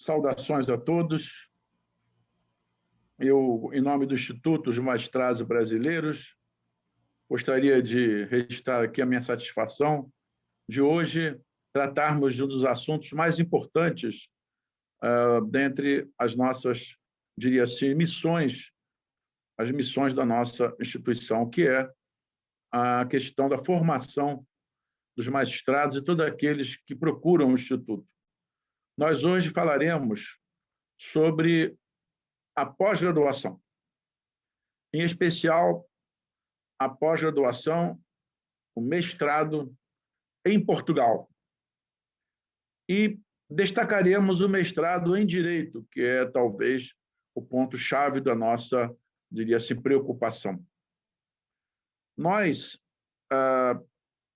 Saudações a todos. Eu, em nome do Instituto dos Magistrados Brasileiros, gostaria de registrar aqui a minha satisfação de hoje tratarmos de um dos assuntos mais importantes dentre as nossas, diria assim, missões, as missões da nossa instituição, que é a questão da formação dos magistrados e todos aqueles que procuram o Instituto. Nós hoje falaremos sobre a pós-graduação, em especial a pós-graduação, o mestrado em Portugal. E destacaremos o mestrado em Direito, que é talvez o ponto-chave da nossa, diria assim, preocupação. Nós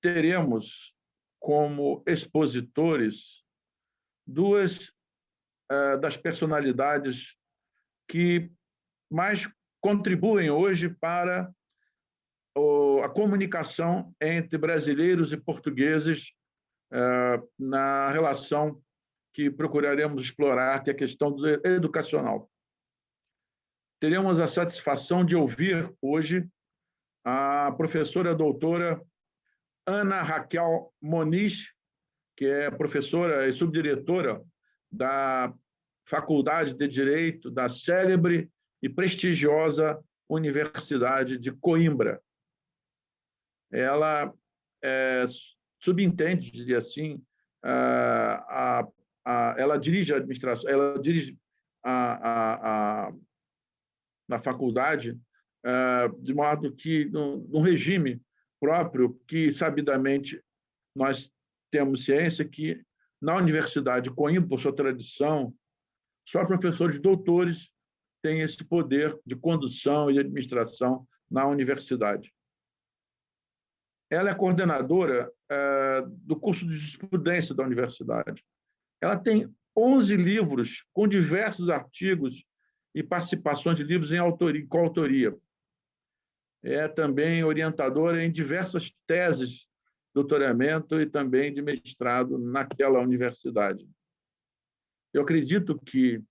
teremos como expositores duas das personalidades que mais contribuem hoje para a comunicação entre brasileiros e portugueses na relação que procuraremos explorar, que é a questão educacional. Teremos a satisfação de ouvir hoje a professora doutora Ana Raquel Moniz, que é professora e subdiretora da Faculdade de Direito da célebre e prestigiosa Universidade de Coimbra. Ela subentende, diria assim, ela dirige a administração, ela dirige na faculdade de modo que num regime próprio que sabidamente nós temos ciência que na Universidade de Coimbra, por sua tradição, só professores doutores têm esse poder de condução e de administração na universidade. Ela é coordenadora do curso de jurisprudência da universidade. Ela tem 11 livros com diversos artigos e participações de livros em coautoria. É também orientadora em diversas teses de doutoramento e também de mestrado naquela universidade. Eu acredito que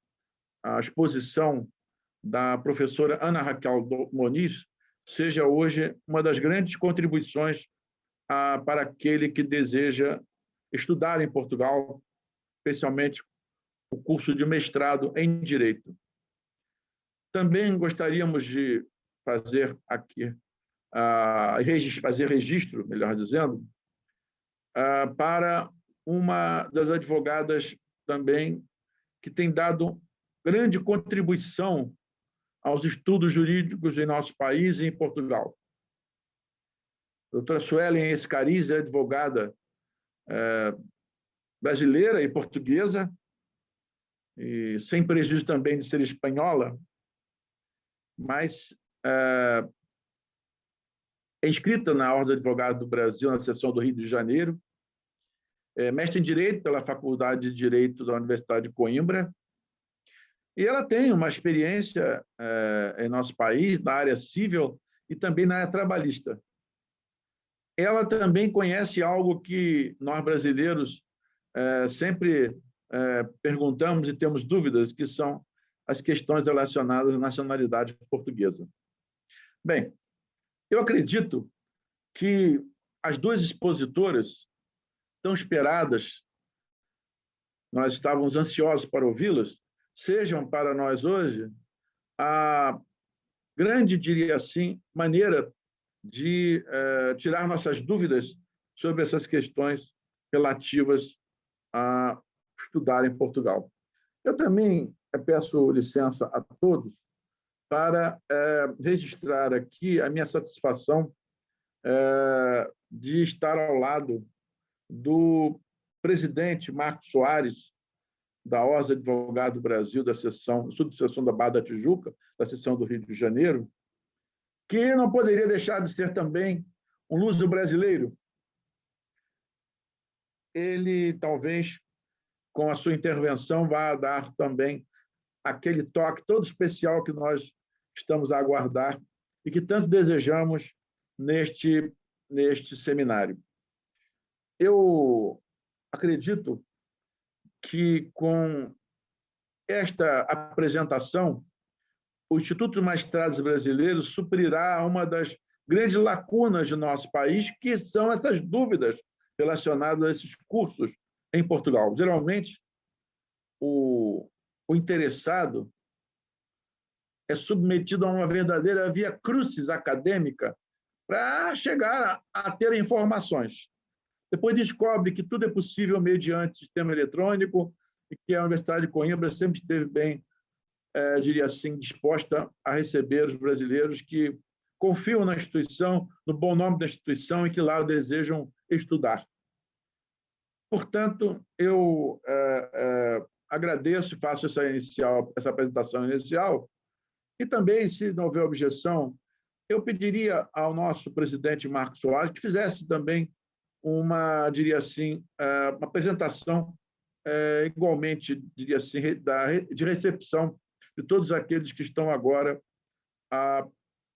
a exposição da professora Ana Raquel Moniz seja hoje uma das grandes contribuições para aquele que deseja estudar em Portugal, especialmente o curso de mestrado em Direito. Também gostaríamos de fazer aqui, fazer registro, melhor dizendo, para uma das advogadas também que tem dado grande contribuição aos estudos jurídicos em nosso país e em Portugal. A doutora Suelen Escariz é advogada brasileira e portuguesa, e sem prejuízo também de ser espanhola, mas é inscrita na Ordem dos Advogados do Brasil, na seção do Rio de Janeiro, mestre em Direito pela Faculdade de Direito da Universidade de Coimbra, e ela tem uma experiência em nosso país, na área civil e também na área trabalhista. Ela também conhece algo que nós brasileiros sempre perguntamos e temos dúvidas, que são as questões relacionadas à nacionalidade portuguesa. Bem, eu acredito que as duas expositoras tão esperadas, nós estávamos ansiosos para ouvi-las, sejam para nós hoje a grande, diria assim, maneira de tirar nossas dúvidas sobre essas questões relativas a estudar em Portugal. Eu também peço licença a todos para registrar aqui a minha satisfação de estar ao lado do presidente Marcos Soares, da Ordem dos Advogados do Brasil, da subseção da Barra da Tijuca, da seção do Rio de Janeiro, que não poderia deixar de ser também um luso-brasileiro. Ele, talvez, com a sua intervenção, vá dar também aquele toque todo especial que nós estamos a aguardar e que tanto desejamos neste seminário. Eu acredito que, com esta apresentação, o Instituto dos Magistrados Brasileiros suprirá uma das grandes lacunas de nosso país, que são essas dúvidas relacionadas a esses cursos em Portugal. Geralmente, o interessado é submetido a uma verdadeira via crucis acadêmica para chegar a ter informações. Depois descobre que tudo é possível mediante sistema eletrônico e que a Universidade de Coimbra sempre esteve bem, diria assim, disposta a receber os brasileiros que confiam na instituição, no bom nome da instituição e que lá desejam estudar. Portanto, eu agradeço e faço essa apresentação inicial. E também, se não houver objeção, eu pediria ao nosso presidente Marcos Soares que fizesse também diria assim, uma apresentação igualmente, diria assim, de recepção de todos aqueles que estão agora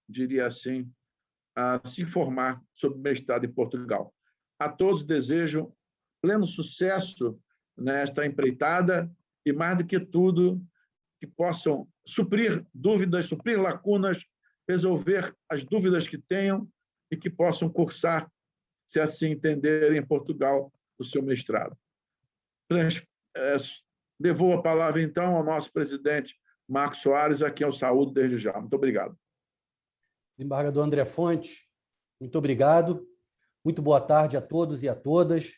diria assim, a se informar sobre o mestrado em Portugal. A todos desejo pleno sucesso nesta empreitada e, mais do que tudo, que possam suprir dúvidas, suprir lacunas, resolver as dúvidas que tenham e que possam cursar, se assim entenderem, em Portugal, o seu mestrado. Devolvo a palavra, então, ao nosso presidente Marcos Soares, a quem eu saúdo desde já. Muito obrigado. Desembargador André Fontes, muito obrigado. Muito boa tarde a todos e a todas.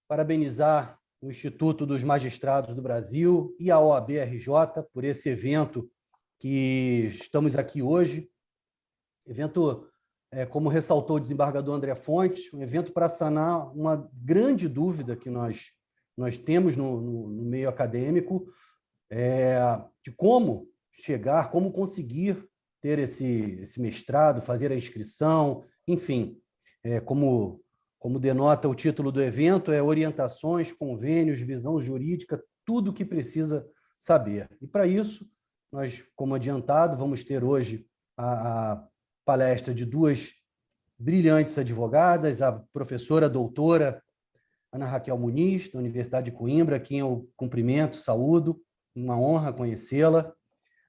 Parabenizar o Instituto dos Magistrados do Brasil e a OAB-RJ por esse evento que estamos aqui hoje. Evento, como ressaltou o desembargador André Fontes, um evento para sanar uma grande dúvida que nós temos no meio acadêmico, de como chegar, como conseguir ter esse mestrado, fazer a inscrição, enfim, como denota o título do evento, orientações, convênios, visão jurídica, tudo o que precisa saber. E, para isso, nós, como adiantado, vamos ter hoje a palestra de duas brilhantes advogadas, a professora doutora Ana Raquel Muniz, da Universidade de Coimbra, a quem eu cumprimento, saúdo, uma honra conhecê-la.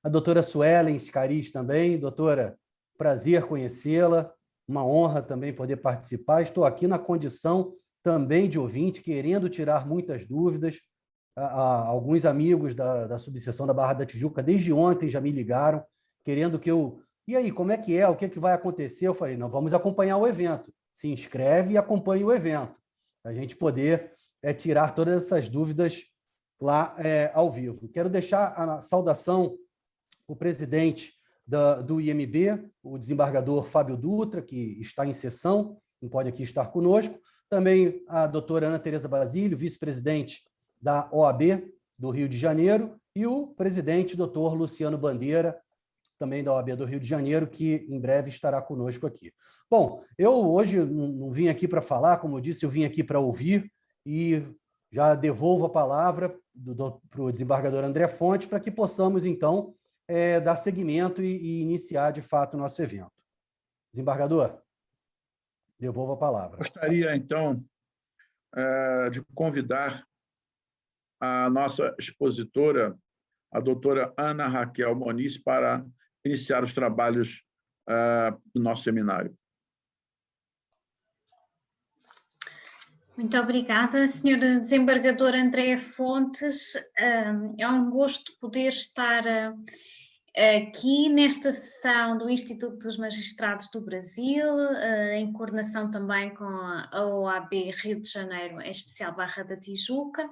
A doutora Suelen Scariz também. Doutora, prazer conhecê-la, uma honra também poder participar. Estou aqui na condição também de ouvinte, querendo tirar muitas dúvidas. Alguns amigos da subseção da Barra da Tijuca, desde ontem, já me ligaram, querendo que eu... E aí, como é que é? O que vai acontecer? Eu falei, não, vamos acompanhar o evento. Se inscreve e acompanhe o evento, para a gente poder tirar todas essas dúvidas lá ao vivo. Quero deixar a saudação o presidente do IMB, o desembargador Fábio Dutra, que está em sessão, não pode aqui estar conosco. Também a doutora Ana Tereza Basílio, vice-presidente da OAB do Rio de Janeiro, e o presidente, doutor Luciano Bandeira, também da OAB do Rio de Janeiro, que em breve estará conosco aqui. Bom, eu hoje não vim aqui para falar, como eu disse, eu vim aqui para ouvir, e já devolvo a palavra para o desembargador André Fontes, para que possamos, então, dar seguimento e iniciar, de fato, o nosso evento. Desembargador, devolvo a palavra. Gostaria, então, de convidar a nossa expositora, a doutora Ana Raquel Muniz, para iniciar os trabalhos do nosso seminário. Muito obrigada, Sr. Desembargador André Fontes. É um gosto poder estar aqui nesta sessão do Instituto dos Magistrados do Brasil, em coordenação também com a OAB Rio de Janeiro, em especial Barra da Tijuca.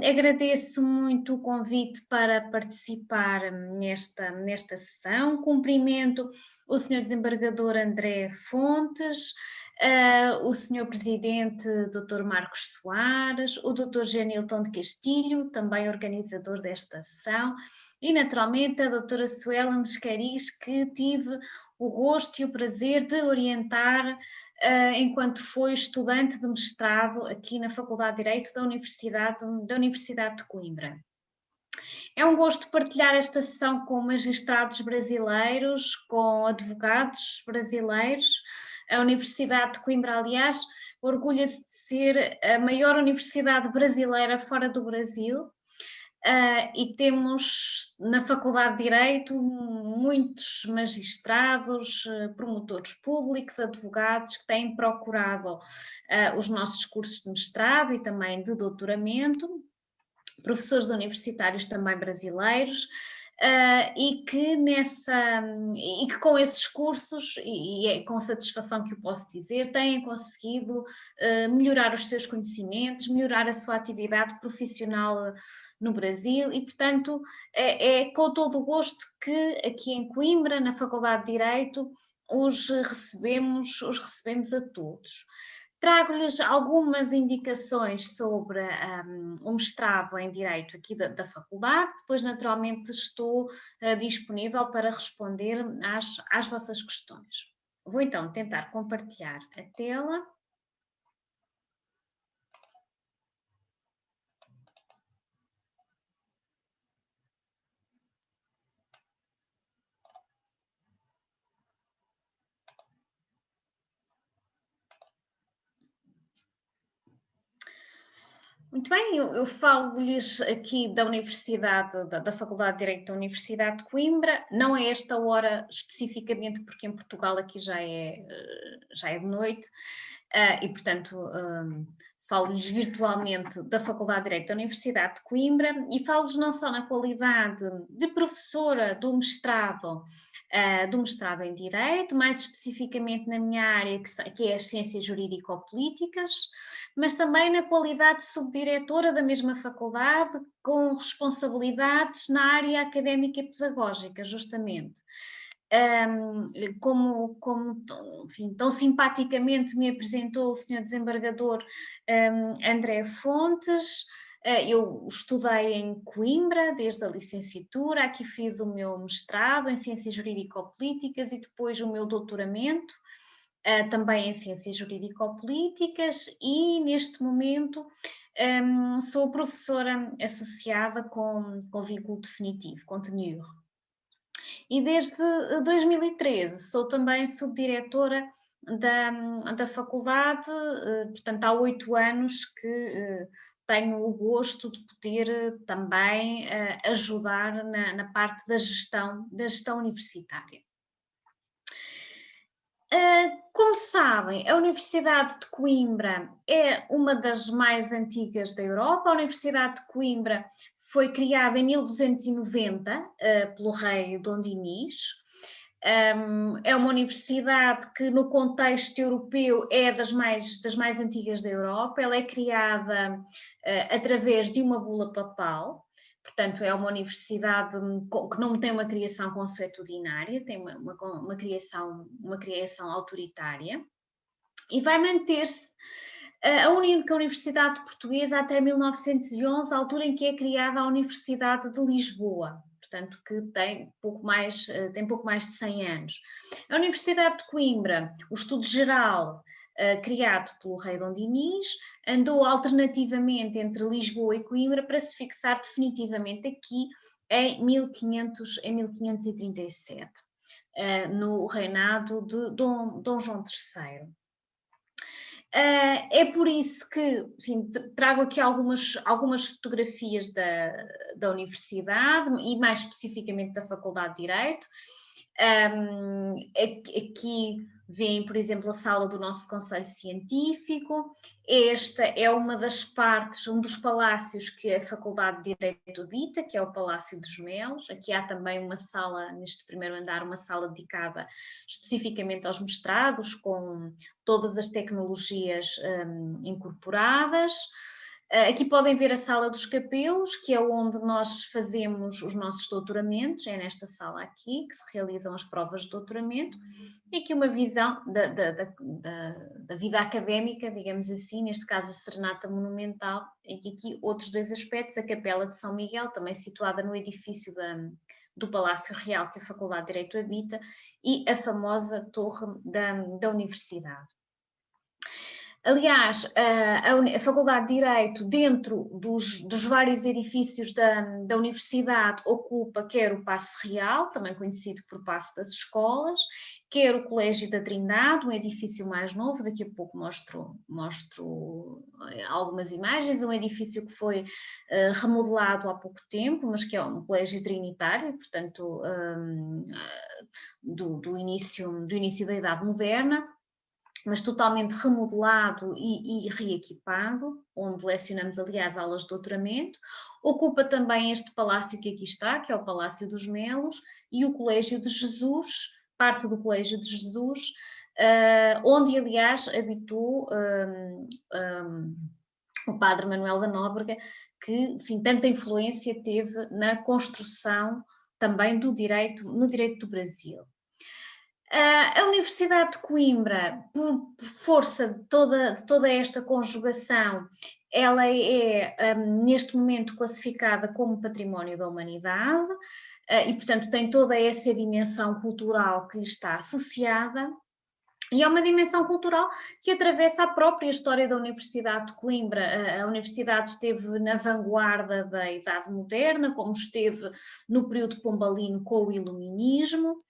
Agradeço muito o convite para participar nesta sessão. Cumprimento o Sr. Desembargador André Fontes, o Sr. Presidente Dr. Marcos Soares, o Dr. Genilton de Castilho, também organizador desta sessão, e naturalmente a Dra. Suelen Scariz, que tive o gosto e o prazer de orientar enquanto foi estudante de mestrado aqui na Faculdade de Direito da Universidade de Coimbra. É um gosto partilhar esta sessão com magistrados brasileiros, com advogados brasileiros. A Universidade de Coimbra, aliás, orgulha-se de ser a maior universidade brasileira fora do Brasil. e temos na Faculdade de Direito muitos magistrados, promotores públicos, advogados que têm procurado os nossos cursos de mestrado e também de doutoramento, professores universitários também brasileiros, e que com esses cursos, e é com satisfação que eu posso dizer, têm conseguido melhorar os seus conhecimentos, melhorar a sua atividade profissional no Brasil, e portanto é com todo o gosto que aqui em Coimbra, na Faculdade de Direito, os recebemos a todos. Trago-lhes algumas indicações sobre o mestrado em Direito aqui da faculdade, depois naturalmente estou disponível para responder às vossas questões. Vou então tentar compartilhar a tela. Muito bem, eu falo-lhes aqui da Universidade, da Faculdade de Direito da Universidade de Coimbra. Não é esta hora especificamente, porque em Portugal aqui já é de noite, e portanto falo-lhes virtualmente da Faculdade de Direito da Universidade de Coimbra e falo-lhes não só na qualidade de professora do mestrado em Direito, mais especificamente na minha área, que é as Ciências Jurídico-Políticas, mas também na qualidade de subdiretora da mesma faculdade, com responsabilidades na área académica e pedagógica, justamente. Como enfim, tão simpaticamente me apresentou o Sr. Desembargador André Fontes, eu estudei em Coimbra desde a licenciatura, aqui fiz o meu mestrado em Ciências Jurídico-Políticas e depois o meu doutoramento, também em Ciências Jurídico-Políticas, e neste momento sou professora associada com vínculo definitivo, com tenure. E desde 2013 sou também subdiretora da faculdade, portanto há 8 anos que tenho o gosto de poder também ajudar na parte da gestão universitária. Como sabem, a Universidade de Coimbra é uma das mais antigas da Europa. A Universidade de Coimbra foi criada em 1290 pelo rei Dom Dinis. É uma universidade que, no contexto europeu, é das mais antigas da Europa. Ela é criada através de uma bula papal. Portanto, é uma universidade que não tem uma criação consuetudinária, tem uma criação autoritária, e vai manter-se a única universidade portuguesa até 1911, a altura em que é criada a Universidade de Lisboa, portanto, que tem pouco mais de 100 anos. A Universidade de Coimbra, o Estudo Geral, criado pelo rei Dom Dinis, andou alternativamente entre Lisboa e Coimbra para se fixar definitivamente aqui em 1537, no reinado de Dom João III. É por isso que, enfim, trago aqui algumas fotografias da universidade e mais especificamente da Faculdade de Direito. Aqui veem, por exemplo, a sala do nosso Conselho Científico. Esta é uma das partes, um dos palácios que a Faculdade de Direito habita, que é o Palácio dos Melos. Aqui há também uma sala, neste primeiro andar, uma sala dedicada especificamente aos mestrados, com todas as tecnologias incorporadas. Aqui podem ver a sala dos capelos, que é onde nós fazemos os nossos doutoramentos, é nesta sala aqui que se realizam as provas de doutoramento, e aqui uma visão da vida académica, digamos assim, neste caso a Serenata Monumental, e aqui outros 2 aspectos, a Capela de São Miguel, também situada no edifício do Palácio Real que a Faculdade de Direito habita, e a famosa torre da Universidade. Aliás, a Faculdade de Direito, dentro dos vários edifícios da Universidade, ocupa quer o Paço Real, também conhecido por Paço das Escolas, quer o Colégio da Trindade, um edifício mais novo, daqui a pouco mostro algumas imagens, um edifício que foi remodelado há pouco tempo, mas que é um colégio trinitário, portanto, do início da Idade Moderna, mas totalmente remodelado e reequipado, onde lecionamos, aliás, aulas de doutoramento. Ocupa também este palácio que aqui está, que é o Palácio dos Melos, e o Colégio de Jesus, parte do Colégio de Jesus, onde, aliás, habitou o padre Manuel da Nóbrega, que, enfim, tanta influência teve na construção também no direito do Brasil. A Universidade de Coimbra, por força de toda esta conjugação, ela é, neste momento, classificada como Património da Humanidade e, portanto, tem toda essa dimensão cultural que lhe está associada. E é uma dimensão cultural que atravessa a própria história da Universidade de Coimbra. A Universidade esteve na vanguarda da Idade Moderna, como esteve no período pombalino com o Iluminismo.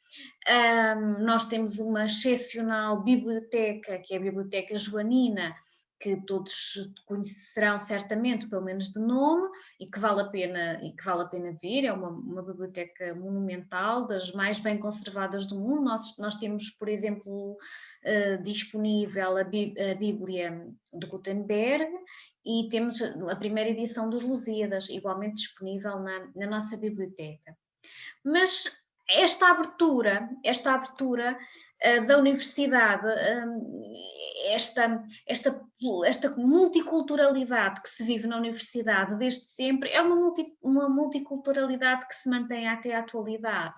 Nós temos uma excepcional biblioteca, que é a Biblioteca Joanina, que todos conhecerão certamente, pelo menos de nome, e que vale a pena ver. É uma biblioteca monumental, das mais bem conservadas do mundo. Nós temos, por exemplo, disponível a Bíblia de Gutenberg, e temos a primeira edição dos Lusíadas, igualmente disponível na nossa biblioteca. Mas esta abertura da universidade, esta multiculturalidade que se vive na universidade desde sempre, é uma multiculturalidade que se mantém até à atualidade.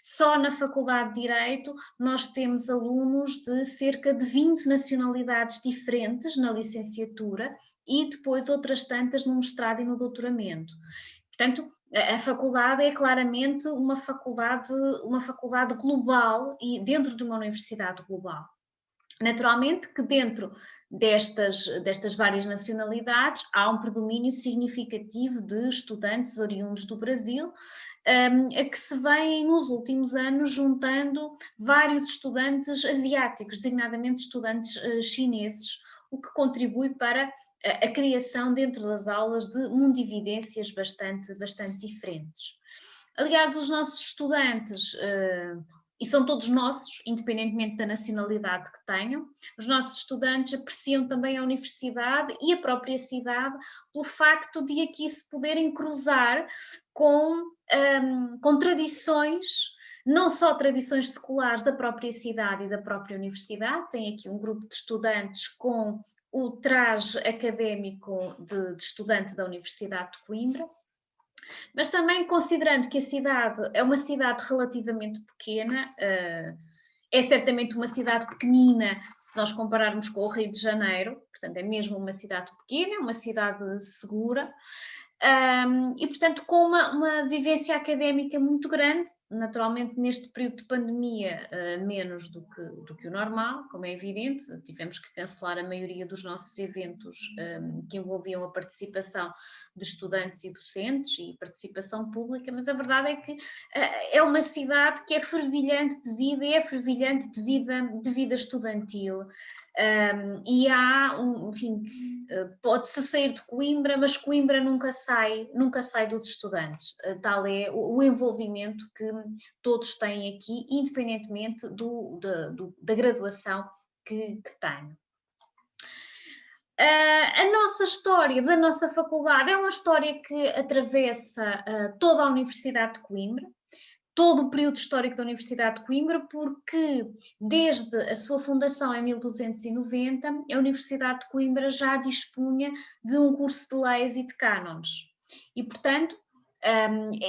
Só na Faculdade de Direito nós temos alunos de cerca de 20 nacionalidades diferentes na licenciatura e depois outras tantas no mestrado e no doutoramento. Portanto, a faculdade é claramente uma faculdade global e dentro de uma universidade global. Naturalmente que dentro destas várias nacionalidades há um predomínio significativo de estudantes oriundos do Brasil, a que se vêm nos últimos anos juntando vários estudantes asiáticos, designadamente estudantes chineses, o que contribui para a criação dentro das aulas de mundividências bastante diferentes. Aliás, os nossos estudantes, e são todos nossos, independentemente da nacionalidade que tenham, os nossos estudantes apreciam também a universidade e a própria cidade pelo facto de aqui se poderem cruzar com tradições, não só tradições seculares da própria cidade e da própria universidade. Tem aqui um grupo de estudantes com o traje académico de estudante da Universidade de Coimbra, mas também considerando que a cidade é uma cidade relativamente pequena, é certamente uma cidade pequenina se nós compararmos com o Rio de Janeiro, portanto é mesmo uma cidade pequena, é uma cidade segura, e portanto com uma vivência académica muito grande, naturalmente neste período de pandemia menos do que o normal, como é evidente. Tivemos que cancelar a maioria dos nossos eventos que envolviam a participação de estudantes e docentes e participação pública, mas a verdade é que é uma cidade que é fervilhante de vida e é fervilhante de vida estudantil. E enfim, pode-se sair de Coimbra, mas Coimbra nunca sai dos estudantes. Tal é o envolvimento que todos têm aqui, independentemente da graduação que tenham. A nossa história da nossa faculdade é uma história que atravessa toda a Universidade de Coimbra, todo o período histórico da Universidade de Coimbra, porque desde a sua fundação em 1290, a Universidade de Coimbra já dispunha de um curso de leis e de cânones. E, portanto,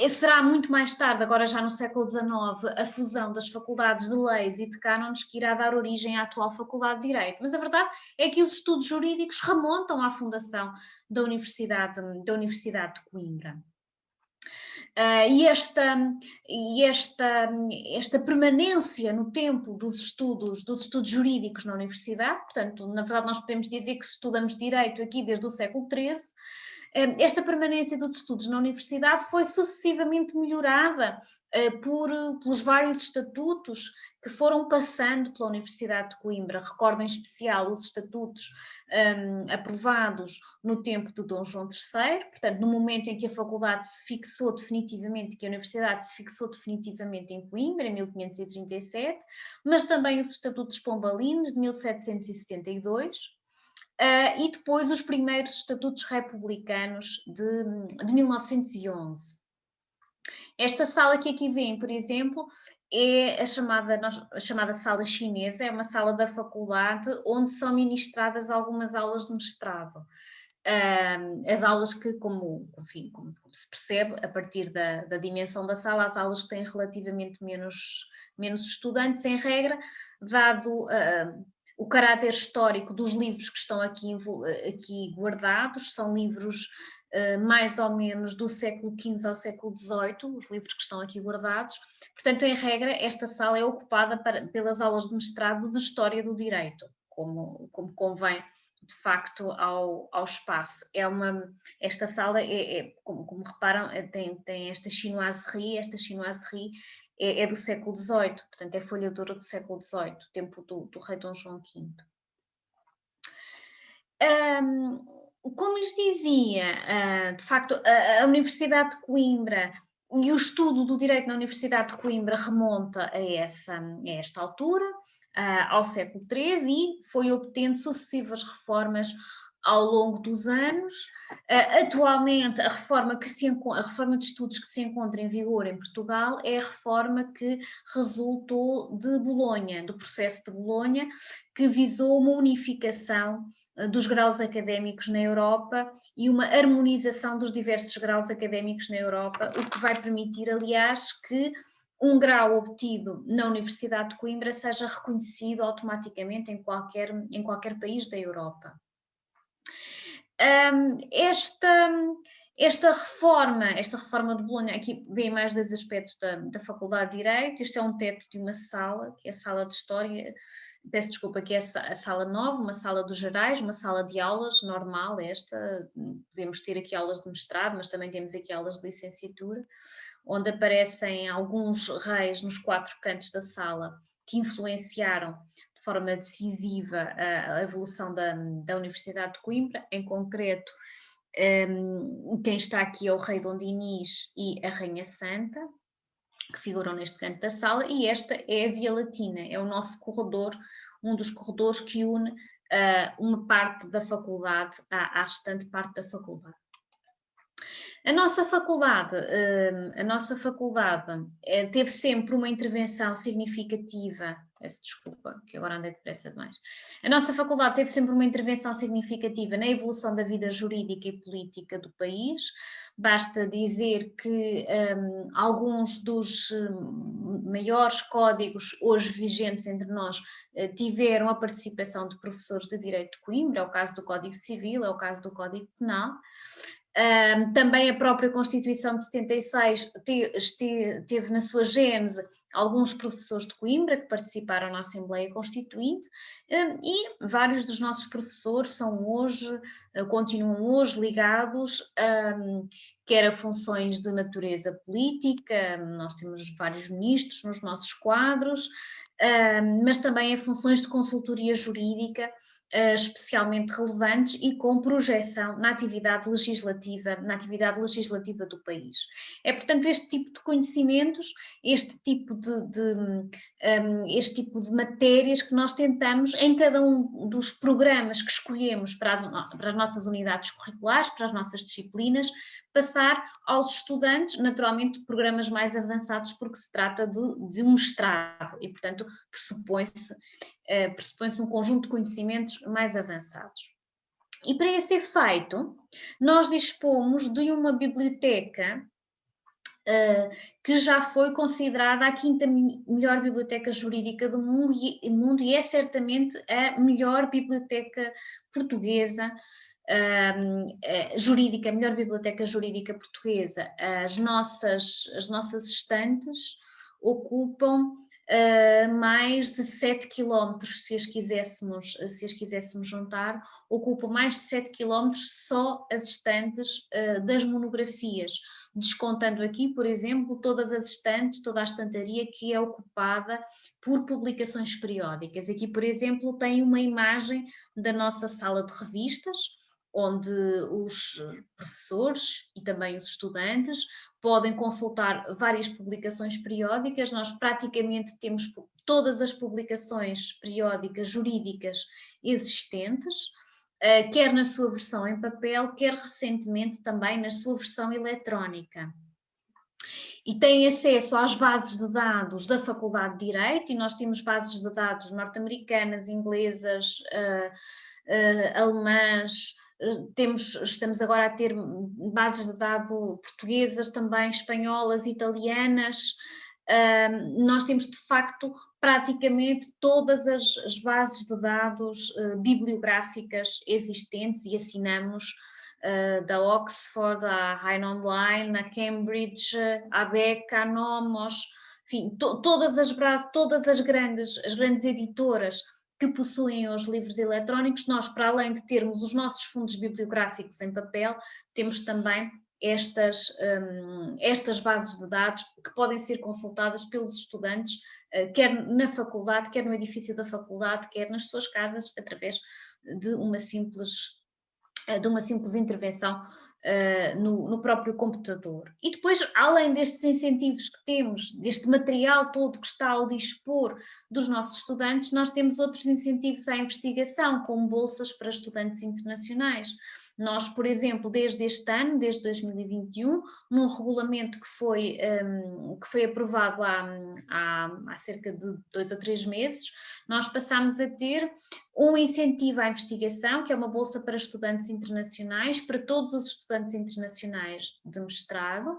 será muito mais tarde, agora já no século XIX, a fusão das faculdades de leis e de cânones que irá dar origem à atual Faculdade de Direito. Mas a verdade é que os estudos jurídicos remontam à fundação da Universidade de Coimbra. E esta permanência no tempo dos estudos jurídicos na universidade, portanto, na verdade nós podemos dizer que estudamos direito aqui desde o século XIII, esta permanência dos estudos na universidade foi sucessivamente melhorada pelos vários estatutos que foram passando pela Universidade de Coimbra. Recordo em especial os estatutos aprovados no tempo de Dom João III, portanto, no momento em que a faculdade se fixou definitivamente, que a Universidade se fixou definitivamente em Coimbra, em 1537, mas também os estatutos pombalinos de 1772, e depois os primeiros estatutos republicanos de 1911. Esta sala que aqui vem, por exemplo, é a chamada sala chinesa, é uma sala da faculdade onde são ministradas algumas aulas de mestrado. As aulas que, como se percebe, a partir da dimensão da sala, as aulas que têm relativamente menos estudantes, em regra, dado o caráter histórico dos livros que estão aqui guardados, são livros mais ou menos do século XV ao século XVIII, os livros que estão aqui guardados. Portanto, em regra, esta sala é ocupada pelas aulas de mestrado de História do Direito, como convém, de facto, ao espaço. Esta sala, como reparam, tem esta chinoiserie. Esta chinoiserie é do século XVIII, portanto é folha de ouro do século XVIII, tempo do rei Dom João V. Como lhes dizia, de facto, a Universidade de Coimbra e o estudo do direito na Universidade de Coimbra remonta a esta altura, ao século XIII, e foi obtendo sucessivas reformas ao longo dos anos. Atualmente, a reforma de estudos que se encontra em vigor em Portugal é a reforma que resultou de Bolonha, do processo de Bolonha, que visou uma unificação dos graus académicos na Europa e uma harmonização dos diversos graus académicos na Europa, o que vai permitir, aliás, que um grau obtido na Universidade de Coimbra seja reconhecido automaticamente em qualquer país da Europa. Esta reforma de Bolonha, aqui vem mais dos aspectos da Faculdade de Direito. Isto é um teto de uma sala, que é a sala de História, peço desculpa, que é a sala 9, uma sala dos gerais, uma sala de aulas normal. Podemos ter aqui aulas de mestrado, mas também temos aqui aulas de licenciatura, onde aparecem alguns reis nos 4 cantos da sala que influenciaram de forma decisiva a evolução da Universidade de Coimbra. Em concreto, quem está aqui é o rei Dom Dinis e a Rainha Santa, que figuram neste canto da sala, e esta é a Via Latina, é o nosso corredor, um dos corredores que une uma parte da faculdade à restante parte da faculdade. A nossa faculdade teve sempre uma intervenção significativa. Peço desculpa, que agora andei depressa demais. A nossa faculdade teve sempre uma intervenção significativa na evolução da vida jurídica e política do país. Basta dizer que alguns dos maiores códigos hoje vigentes entre nós tiveram a participação de professores de Direito de Coimbra. É o caso do Código Civil, é o caso do Código Penal. Também a própria Constituição de 76 teve na sua gênese alguns professores de Coimbra que participaram na Assembleia Constituinte, e vários dos nossos professores continuam hoje ligados quer a funções de natureza política. Nós temos vários ministros nos nossos quadros, mas também a funções de consultoria jurídica especialmente relevantes e com projeção na atividade legislativa do país. É, portanto, este tipo de conhecimentos, este tipo de matérias que nós tentamos, em cada um dos programas que escolhemos para as nossas unidades curriculares, para as nossas disciplinas, passar aos estudantes, naturalmente programas mais avançados, porque se trata de um mestrado e, portanto, pressupõe-se um conjunto de conhecimentos mais avançados. E para esse efeito, nós dispomos de uma biblioteca que já foi considerada a 5ª melhor biblioteca jurídica do mundo e é certamente a melhor biblioteca portuguesa jurídica, a melhor biblioteca jurídica portuguesa, as nossas estantes ocupam mais de 7 quilómetros, se as quiséssemos juntar, ocupam mais de 7 quilómetros só as estantes das monografias, descontando aqui, por exemplo, todas as estantes, toda a estantaria que é ocupada por publicações periódicas. Aqui, por exemplo, tem uma imagem da nossa sala de revistas, onde os professores e também os estudantes podem consultar várias publicações periódicas. Nós praticamente temos todas as publicações periódicas jurídicas existentes, quer na sua versão em papel, quer recentemente também na sua versão eletrónica. E têm acesso às bases de dados da Faculdade de Direito, e nós temos bases de dados norte-americanas, inglesas, alemãs, estamos agora a ter bases de dados portuguesas, também espanholas, italianas. Nós temos, de facto, praticamente todas as bases de dados bibliográficas existentes e assinamos da Oxford, à High Online, à Cambridge, à Beck, à Nomos, enfim, todas as grandes editoras que possuem os livros eletrónicos. Nós, para além de termos os nossos fundos bibliográficos em papel, temos também estas bases de dados que podem ser consultadas pelos estudantes, quer na faculdade, quer no edifício da faculdade, quer nas suas casas, através de uma simples intervenção no próprio computador. E depois, além destes incentivos que temos, deste material todo que está ao dispor dos nossos estudantes, nós temos outros incentivos à investigação, como bolsas para estudantes internacionais. Nós, por exemplo, desde este ano, desde 2021, num regulamento que foi aprovado há cerca de 2 ou 3 meses, nós passámos a ter um incentivo à investigação, que é uma bolsa para estudantes internacionais, para todos os estudantes internacionais de mestrado,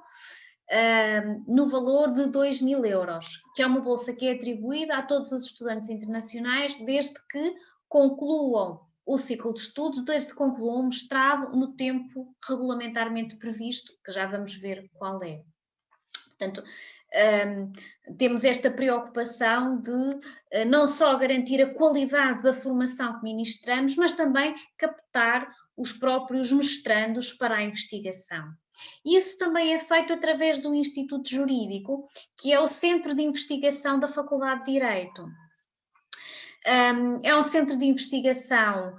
no valor de 2.000 euros, que é uma bolsa que é atribuída a todos os estudantes internacionais desde que concluam o ciclo de estudos, desde que concluam o mestrado no tempo regulamentarmente previsto, que já vamos ver qual é. Portanto, temos esta preocupação de não só garantir a qualidade da formação que ministramos, mas também captar os próprios mestrandos para a investigação. Isso também é feito através do Instituto Jurídico, que é o Centro de Investigação da Faculdade de Direito. É um centro de investigação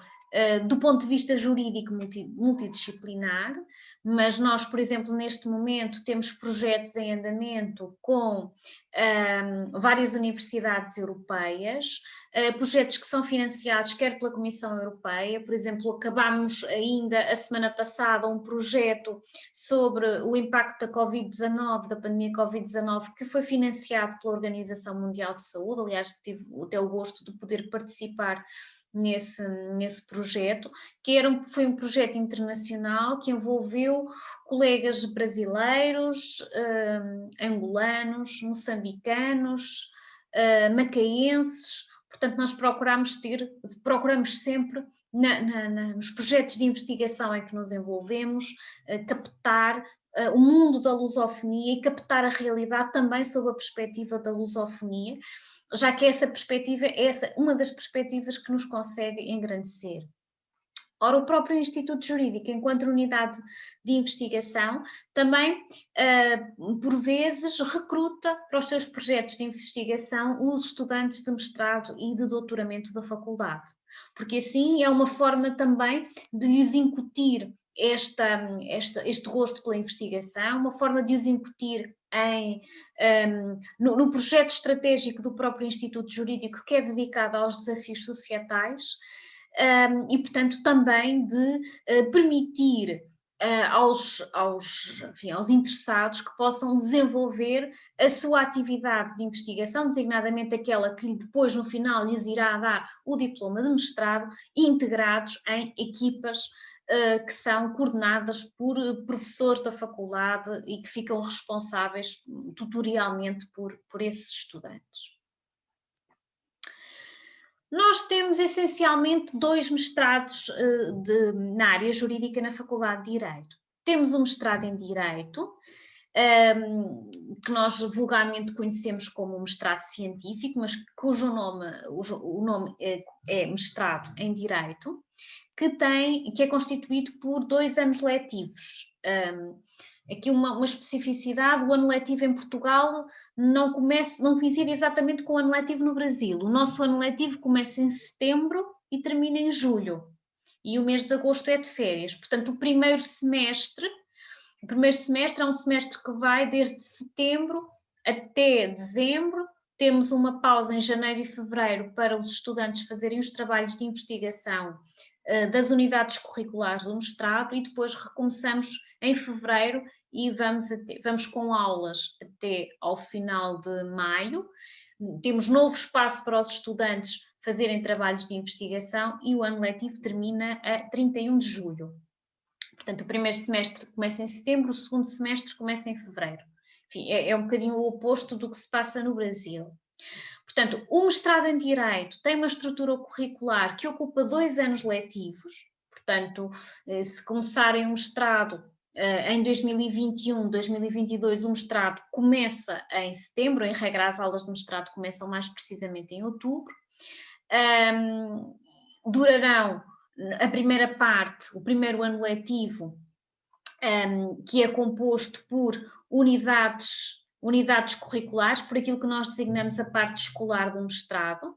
do ponto de vista jurídico multidisciplinar, mas nós, por exemplo, neste momento temos projetos em andamento com várias universidades europeias, projetos que são financiados quer pela Comissão Europeia. Por exemplo, acabámos ainda a semana passada um projeto sobre o impacto da Covid-19, da pandemia Covid-19, que foi financiado pela Organização Mundial de Saúde. Aliás, tive até o gosto de poder participar nesse projeto, que foi um projeto internacional que envolveu colegas brasileiros, angolanos, moçambicanos, macaenses. Portanto, nós procuramos sempre, nos projetos de investigação em que nos envolvemos, captar o mundo da lusofonia e captar a realidade também sob a perspectiva da lusofonia, já que essa perspectiva é uma das perspectivas que nos consegue engrandecer. Ora, o próprio Instituto Jurídico, enquanto unidade de investigação, também, por vezes, recruta para os seus projetos de investigação os estudantes de mestrado e de doutoramento da faculdade, porque assim é uma forma também de lhes incutir este gosto pela investigação, uma forma de os incutir no projeto estratégico do próprio Instituto Jurídico, que é dedicado aos desafios societais, e, portanto, também de permitir aos interessados que possam desenvolver a sua atividade de investigação, designadamente aquela que depois, no final, lhes irá dar o diploma de mestrado, integrados em equipas que são coordenadas por professores da faculdade e que ficam responsáveis tutorialmente por esses estudantes. Nós temos essencialmente 2 mestrados na área jurídica na Faculdade de Direito. Temos um mestrado em Direito, que nós vulgarmente conhecemos como mestrado científico, mas cujo nome, o nome é mestrado em Direito, que é constituído por 2 anos letivos. Aqui uma especificidade: o ano letivo em Portugal não coincide exatamente com o ano letivo no Brasil. O nosso ano letivo começa em setembro e termina em julho, e o mês de agosto é de férias. Portanto, o primeiro semestre é um semestre que vai desde setembro até dezembro. Temos uma pausa em janeiro e fevereiro para os estudantes fazerem os trabalhos de investigação das unidades curriculares do mestrado, e depois recomeçamos em fevereiro e vamos com aulas até ao final de maio. Temos novo espaço para os estudantes fazerem trabalhos de investigação e o ano letivo termina a 31 de julho. Portanto, o primeiro semestre começa em setembro, o segundo semestre começa em fevereiro. Enfim, é um bocadinho o oposto do que se passa no Brasil. Portanto, o mestrado em Direito tem uma estrutura curricular que ocupa 2 anos letivos. Portanto, se começarem um mestrado em 2021, 2022, o mestrado começa em setembro. Em regra, as aulas de mestrado começam mais precisamente em outubro. Durarão a primeira parte, o primeiro ano letivo, que é composto por unidades curriculares, por aquilo que nós designamos a parte escolar do mestrado,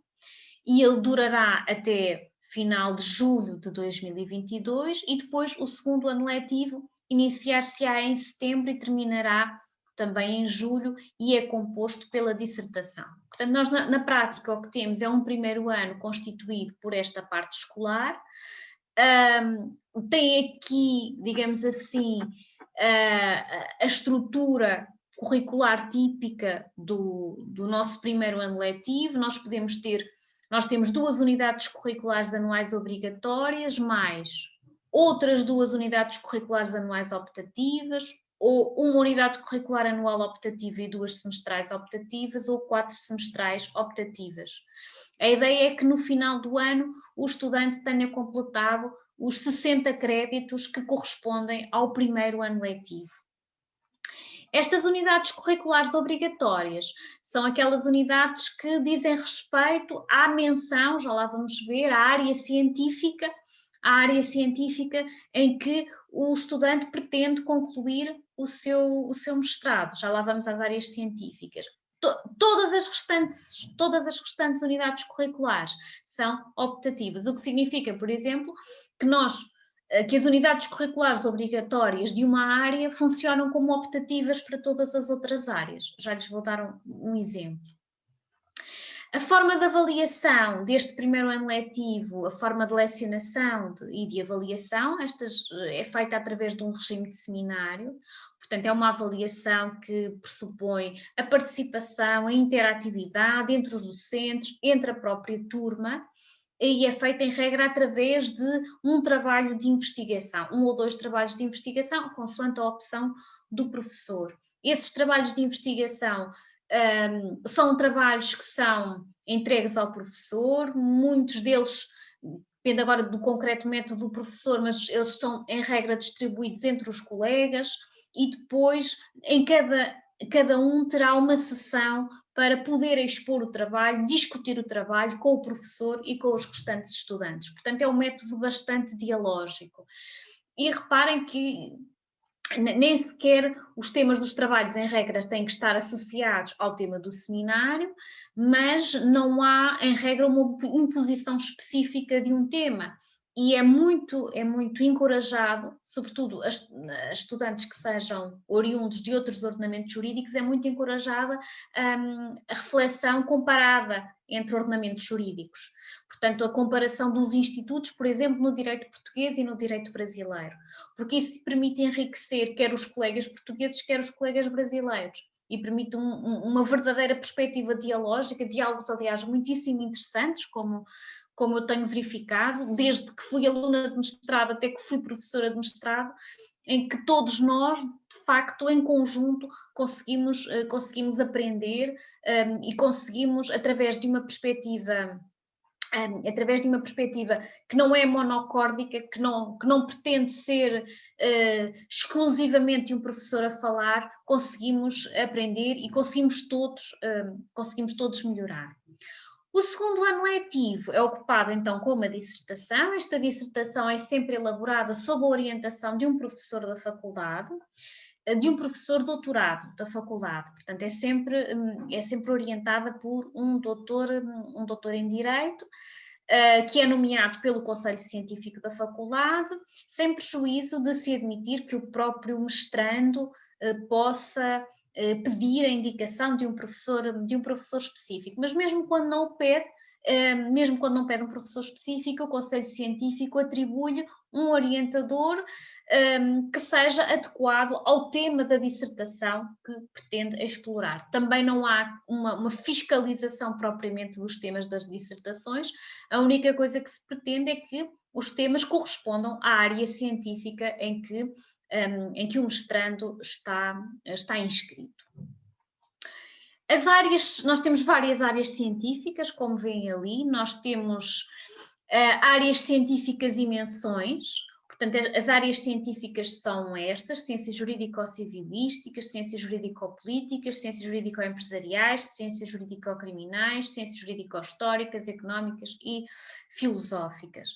e ele durará até final de julho de 2022, e depois o segundo ano letivo iniciar-se-á em setembro e terminará também em julho, e é composto pela dissertação. Portanto, nós na prática o que temos é um primeiro ano constituído por esta parte escolar. Tem aqui, digamos assim, a estrutura curricular típica do nosso primeiro ano letivo. Nós temos 2 unidades curriculares anuais obrigatórias, mais outras 2 unidades curriculares anuais optativas, ou uma unidade curricular anual optativa e 2 semestrais optativas, ou 4 semestrais optativas. A ideia é que no final do ano o estudante tenha completado os 60 créditos que correspondem ao primeiro ano letivo. Estas unidades curriculares obrigatórias são aquelas unidades que dizem respeito à menção, já lá vamos ver, à área científica em que o estudante pretende concluir o seu mestrado. Já lá vamos às áreas científicas. Todas as restantes unidades curriculares são optativas, o que significa, por exemplo, que as unidades curriculares obrigatórias de uma área funcionam como optativas para todas as outras áreas. Já lhes vou dar um exemplo. A forma de avaliação deste primeiro ano letivo, a forma de lecionação e de avaliação, é feita através de um regime de seminário. Portanto, é uma avaliação que pressupõe a participação, a interatividade entre os docentes, entre a própria turma, e é feita em regra através de um trabalho de investigação, 1 ou 2 trabalhos de investigação, consoante a opção do professor. Esses trabalhos de investigação são trabalhos que são entregues ao professor, muitos deles, depende agora do concreto método do professor, mas eles são em regra distribuídos entre os colegas, e depois em cada um terá uma sessão para poder expor o trabalho, discutir o trabalho com o professor e com os restantes estudantes. Portanto, é um método bastante dialógico. E reparem que nem sequer os temas dos trabalhos, em regras, têm que estar associados ao tema do seminário, mas não há, em regra, uma imposição específica de um tema. E é muito encorajado, sobretudo a estudantes que sejam oriundos de outros ordenamentos jurídicos, é muito encorajada a reflexão comparada entre ordenamentos jurídicos. Portanto, a comparação dos institutos, por exemplo, no direito português e no direito brasileiro, porque isso permite enriquecer quer os colegas portugueses, quer os colegas brasileiros, e permite uma verdadeira perspectiva dialógica, diálogos, aliás, muitíssimo interessantes, como eu tenho verificado, desde que fui aluna de mestrado até que fui professora de mestrado, em que todos nós, de facto, em conjunto, conseguimos aprender e conseguimos, através de uma perspectiva através de uma perspectiva que não é monocórdica, que não pretende ser exclusivamente um professor a falar, conseguimos aprender e conseguimos todos melhorar. O segundo ano letivo é ocupado então com uma dissertação. Esta dissertação é sempre elaborada sob a orientação de um professor da faculdade, de um professor doutorado da faculdade, portanto é sempre orientada por um doutor em Direito, que é nomeado pelo Conselho Científico da faculdade, sem prejuízo de se admitir que o próprio mestrando possa pedir a indicação de um professor específico, mas mesmo quando não o pede, um professor específico, o Conselho Científico atribui-lhe um orientador que seja adequado ao tema da dissertação que pretende explorar. Também não há uma fiscalização propriamente dos temas das dissertações, a única coisa que se pretende é que os temas correspondam à área científica em que o mestrando está inscrito. Nós temos várias áreas científicas, como veem ali, nós temos áreas científicas e menções. Portanto, as áreas científicas são estas: ciências jurídico-civilísticas, ciências jurídico-políticas, ciências jurídico-empresariais, ciências jurídico-criminais, ciências jurídico-históricas, económicas e filosóficas.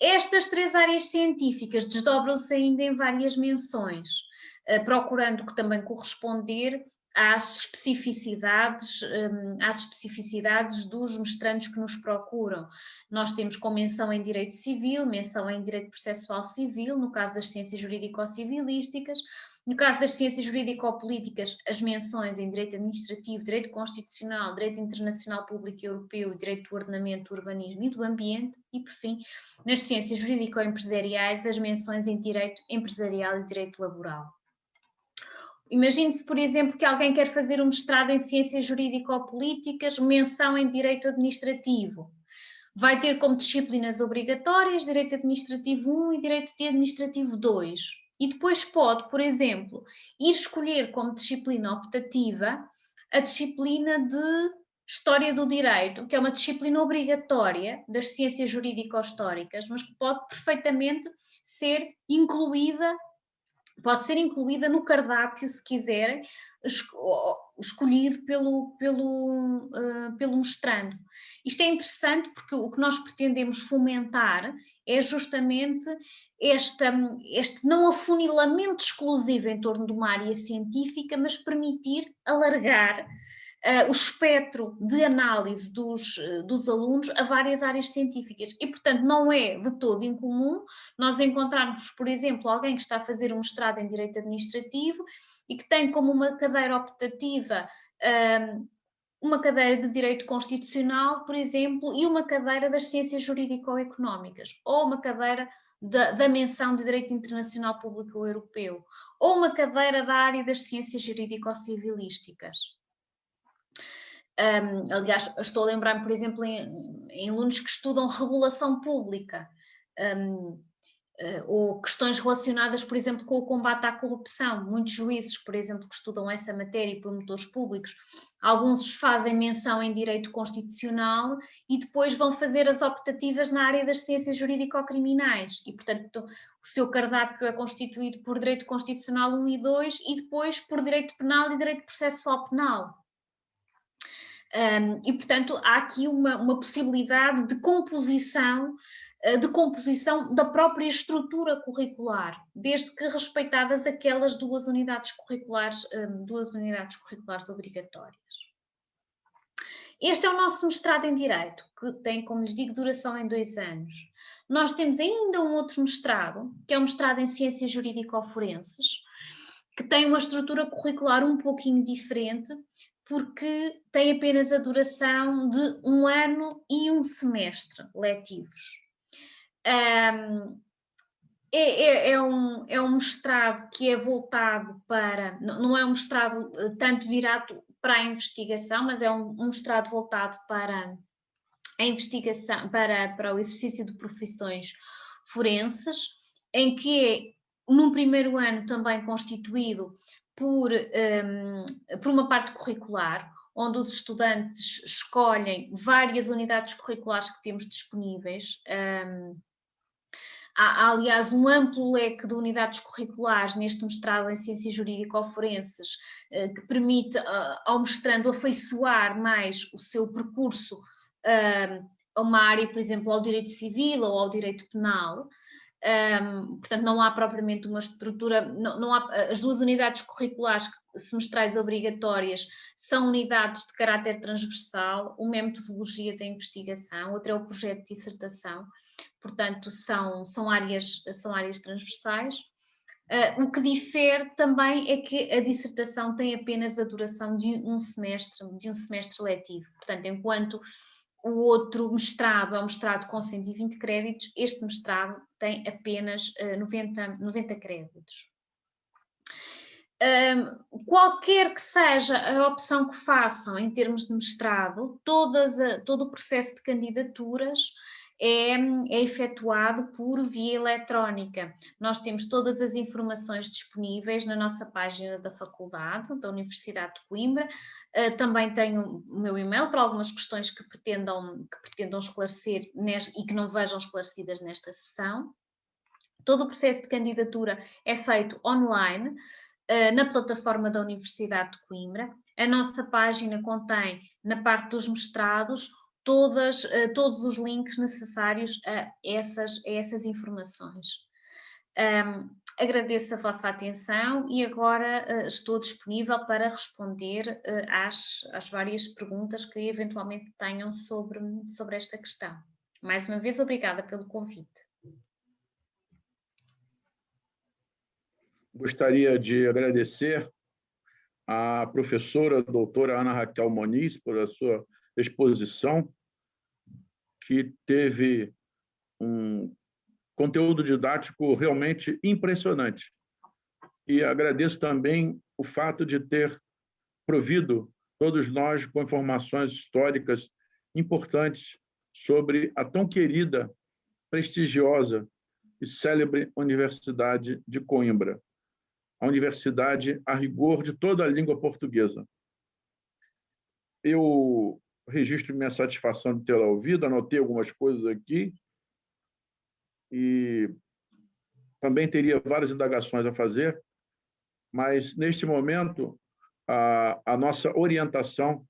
Estas três áreas científicas desdobram-se ainda em várias menções, procurando que também corresponder às especificidades dos mestrandos que nos procuram. Nós temos com menção em Direito Civil, menção em Direito Processual Civil, no caso das ciências jurídico-civilísticas. No caso das ciências jurídico-políticas, as menções em Direito Administrativo, Direito Constitucional, Direito Internacional Público e Europeu e Direito do Ordenamento, do Urbanismo e do Ambiente. E, por fim, nas ciências jurídico-empresariais, as menções em Direito Empresarial e Direito Laboral. Imagine-se, por exemplo, que alguém quer fazer um mestrado em ciências jurídico-políticas, menção em Direito Administrativo. Vai ter como disciplinas obrigatórias Direito Administrativo 1 e Direito Administrativo 2. E depois pode, por exemplo, ir escolher como disciplina optativa a disciplina de História do Direito, que é uma disciplina obrigatória das ciências jurídico-históricas, mas que pode perfeitamente ser incluída. Pode ser incluída no cardápio, se quiserem, escolhido pelo mestrando. Isto é interessante porque o que nós pretendemos fomentar é justamente este não afunilamento exclusivo em torno de uma área científica, mas permitir alargar o espectro de análise dos alunos a várias áreas científicas. E, portanto, não é de todo incomum nós encontrarmos, por exemplo, alguém que está a fazer um mestrado em Direito Administrativo e que tem como uma cadeira optativa uma cadeira de Direito Constitucional, por exemplo, e uma cadeira das Ciências Jurídico-Económicas, ou uma cadeira da menção de Direito Internacional Público Europeu, ou uma cadeira da área das Ciências Jurídico-Civilísticas. Aliás, estou a lembrar-me, por exemplo, em alunos que estudam regulação pública, ou questões relacionadas, por exemplo, com o combate à corrupção. Muitos juízes, por exemplo, que estudam essa matéria e promotores públicos, alguns fazem menção em Direito Constitucional e depois vão fazer as optativas na área das ciências jurídico-criminais. E, portanto, o seu cardápio é constituído por Direito Constitucional 1 e 2 e depois por Direito Penal e Direito Processual Penal. E, portanto, há aqui uma possibilidade de composição da própria estrutura curricular, desde que respeitadas aquelas duas unidades curriculares obrigatórias. Este é o nosso mestrado em Direito, que tem, como lhes digo, duração em 2 anos. Nós temos ainda um outro mestrado, que é o mestrado em Ciências Jurídico-Forenses, que tem uma estrutura curricular um pouquinho diferente, porque tem apenas a duração de 1 ano e 1 semestre letivos. É um mestrado que é voltado para, não é um mestrado tanto virado para a investigação, mas é um mestrado voltado para a investigação, para o exercício de profissões forenses, em que é, num primeiro ano, também constituído por uma parte curricular, onde os estudantes escolhem várias unidades curriculares que temos disponíveis. Há, aliás, um amplo leque de unidades curriculares neste mestrado em Ciências Jurídico-Forenses, que permite ao mestrando afeiçoar mais o seu percurso a uma área, por exemplo, ao direito civil ou ao direito penal. Portanto, não há propriamente uma estrutura, não há, as duas unidades curriculares semestrais obrigatórias são unidades de caráter transversal, uma é metodologia da investigação, outra é o projeto de dissertação, portanto, são áreas transversais. O que difere também é que a dissertação tem apenas a duração de um semestre letivo, portanto, enquanto o outro mestrado é um mestrado com 120 créditos, este mestrado tem apenas 90 créditos. Qualquer que seja a opção que façam em termos de mestrado, todo o processo de candidaturas é efetuado por via eletrónica. Nós temos todas as informações disponíveis na nossa página da faculdade, da Universidade de Coimbra. Também tenho o meu e-mail para algumas questões que pretendam esclarecer e que não vejam esclarecidas nesta sessão. Todo o processo de candidatura é feito online, na plataforma da Universidade de Coimbra. A nossa página contém, na parte dos mestrados, todos os links necessários a essas informações. Agradeço a vossa atenção e agora estou disponível para responder às várias perguntas que eventualmente tenham sobre esta questão. Mais uma vez, obrigada pelo convite. Gostaria de agradecer à professora doutora Ana Raquel Moniz por a sua exposição, que teve um conteúdo didático realmente impressionante. E agradeço também o fato de ter provido todos nós com informações históricas importantes sobre a tão querida, prestigiosa e célebre Universidade de Coimbra, a universidade a rigor de toda a língua portuguesa. Eu registro minha satisfação de tê-la ouvido, anotei algumas coisas aqui e também teria várias indagações a fazer, mas, neste momento, a nossa orientação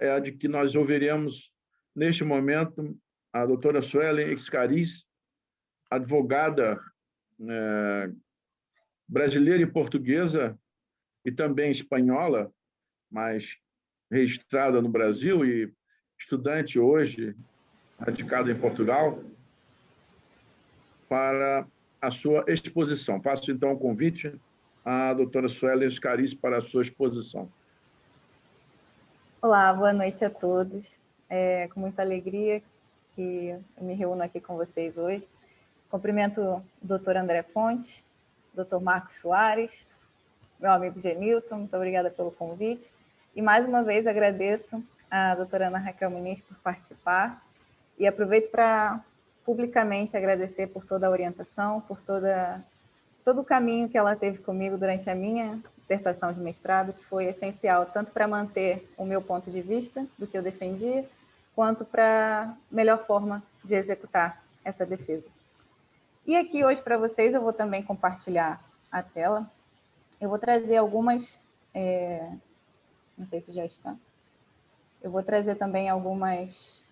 é a de que nós ouviremos, neste momento, a doutora Suelen Excariz, advogada brasileira e portuguesa, e também espanhola, mas registrada no Brasil e estudante hoje, radicada em Portugal, para a sua exposição. Faço, então, o convite à doutora Suelen Excariz para a sua exposição. Olá, boa noite a todos. É com muita alegria que eu me reúno aqui com vocês hoje. Cumprimento o doutor André Fontes, doutor Marcos Soares, meu amigo Genilton, muito obrigada pelo convite. E mais uma vez agradeço a doutora Ana Raquel Moniz por participar e aproveito para publicamente agradecer por toda a orientação, por todo o caminho que ela teve comigo durante a minha dissertação de mestrado, que foi essencial tanto para manter o meu ponto de vista do que eu defendia, quanto para a melhor forma de executar essa defesa. E aqui hoje para vocês eu vou também compartilhar a tela. Eu vou trazer algumas... não sei se já está. Eu vou trazer também algumas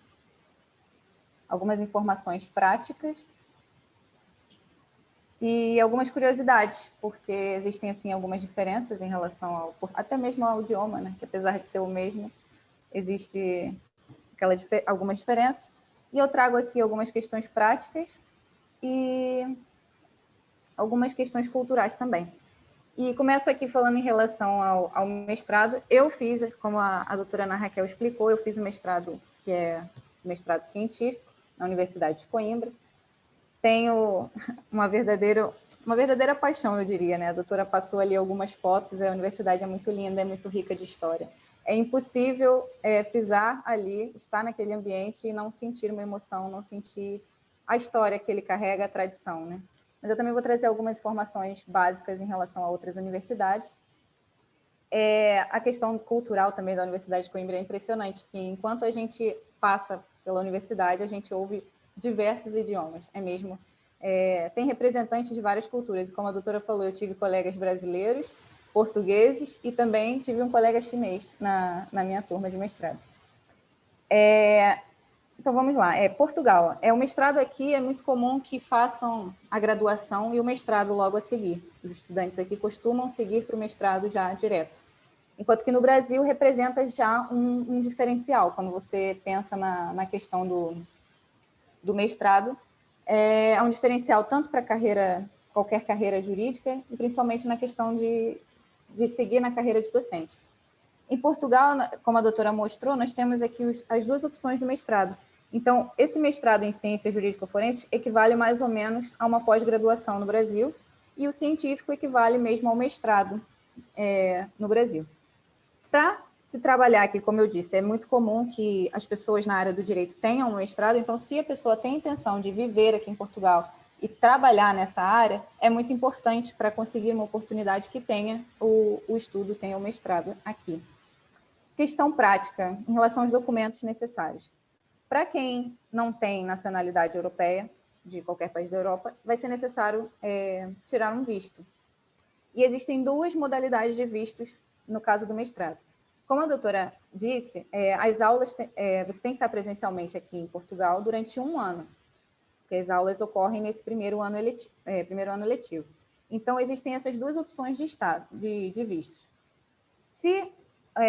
informações práticas e algumas curiosidades, porque existem assim algumas diferenças em relação até mesmo ao idioma, né? Que apesar de ser o mesmo, existe algumas diferenças. E eu trago aqui algumas questões práticas e algumas questões culturais também. E começo aqui falando em relação ao mestrado. Eu fiz, como a doutora Ana Raquel explicou, eu fiz um mestrado que é mestrado científico na Universidade de Coimbra. Tenho uma verdadeira paixão, eu diria, né? A doutora passou ali algumas fotos, a universidade é muito linda, é muito rica de história. É impossível pisar ali, estar naquele ambiente e não sentir uma emoção, não sentir a história que ele carrega, a tradição, né? Mas eu também vou trazer algumas informações básicas em relação a outras universidades. A questão cultural também da Universidade de Coimbra é impressionante, que enquanto a gente passa pela universidade, a gente ouve diversos idiomas, é mesmo. Tem representantes de várias culturas, e como a doutora falou, eu tive colegas brasileiros, portugueses, e também tive um colega chinês na minha turma de mestrado. Então, vamos lá. Portugal. O mestrado aqui é muito comum que façam a graduação e o mestrado logo a seguir. Os estudantes aqui costumam seguir para o mestrado já direto. Enquanto que no Brasil representa já um diferencial. Quando você pensa na questão do mestrado, é um diferencial tanto para qualquer carreira jurídica, e principalmente na questão de seguir na carreira de docente. Em Portugal, como a doutora mostrou, nós temos aqui as duas opções do mestrado. Então, esse mestrado em Ciências Jurídico-Forenses equivale mais ou menos a uma pós-graduação no Brasil, e o científico equivale mesmo ao mestrado no Brasil. Para se trabalhar aqui, como eu disse, é muito comum que as pessoas na área do direito tenham um mestrado, então, se a pessoa tem intenção de viver aqui em Portugal e trabalhar nessa área, é muito importante para conseguir uma oportunidade que tenha o estudo, tenha o mestrado aqui. Questão prática, em relação aos documentos necessários. Para quem não tem nacionalidade europeia, de qualquer país da Europa, vai ser necessário tirar um visto. E existem duas modalidades de vistos no caso do mestrado. Como a doutora disse, as aulas, você tem que estar presencialmente aqui em Portugal durante 1 ano, porque as aulas ocorrem nesse primeiro ano letivo. Então, existem essas duas opções de vistos. Se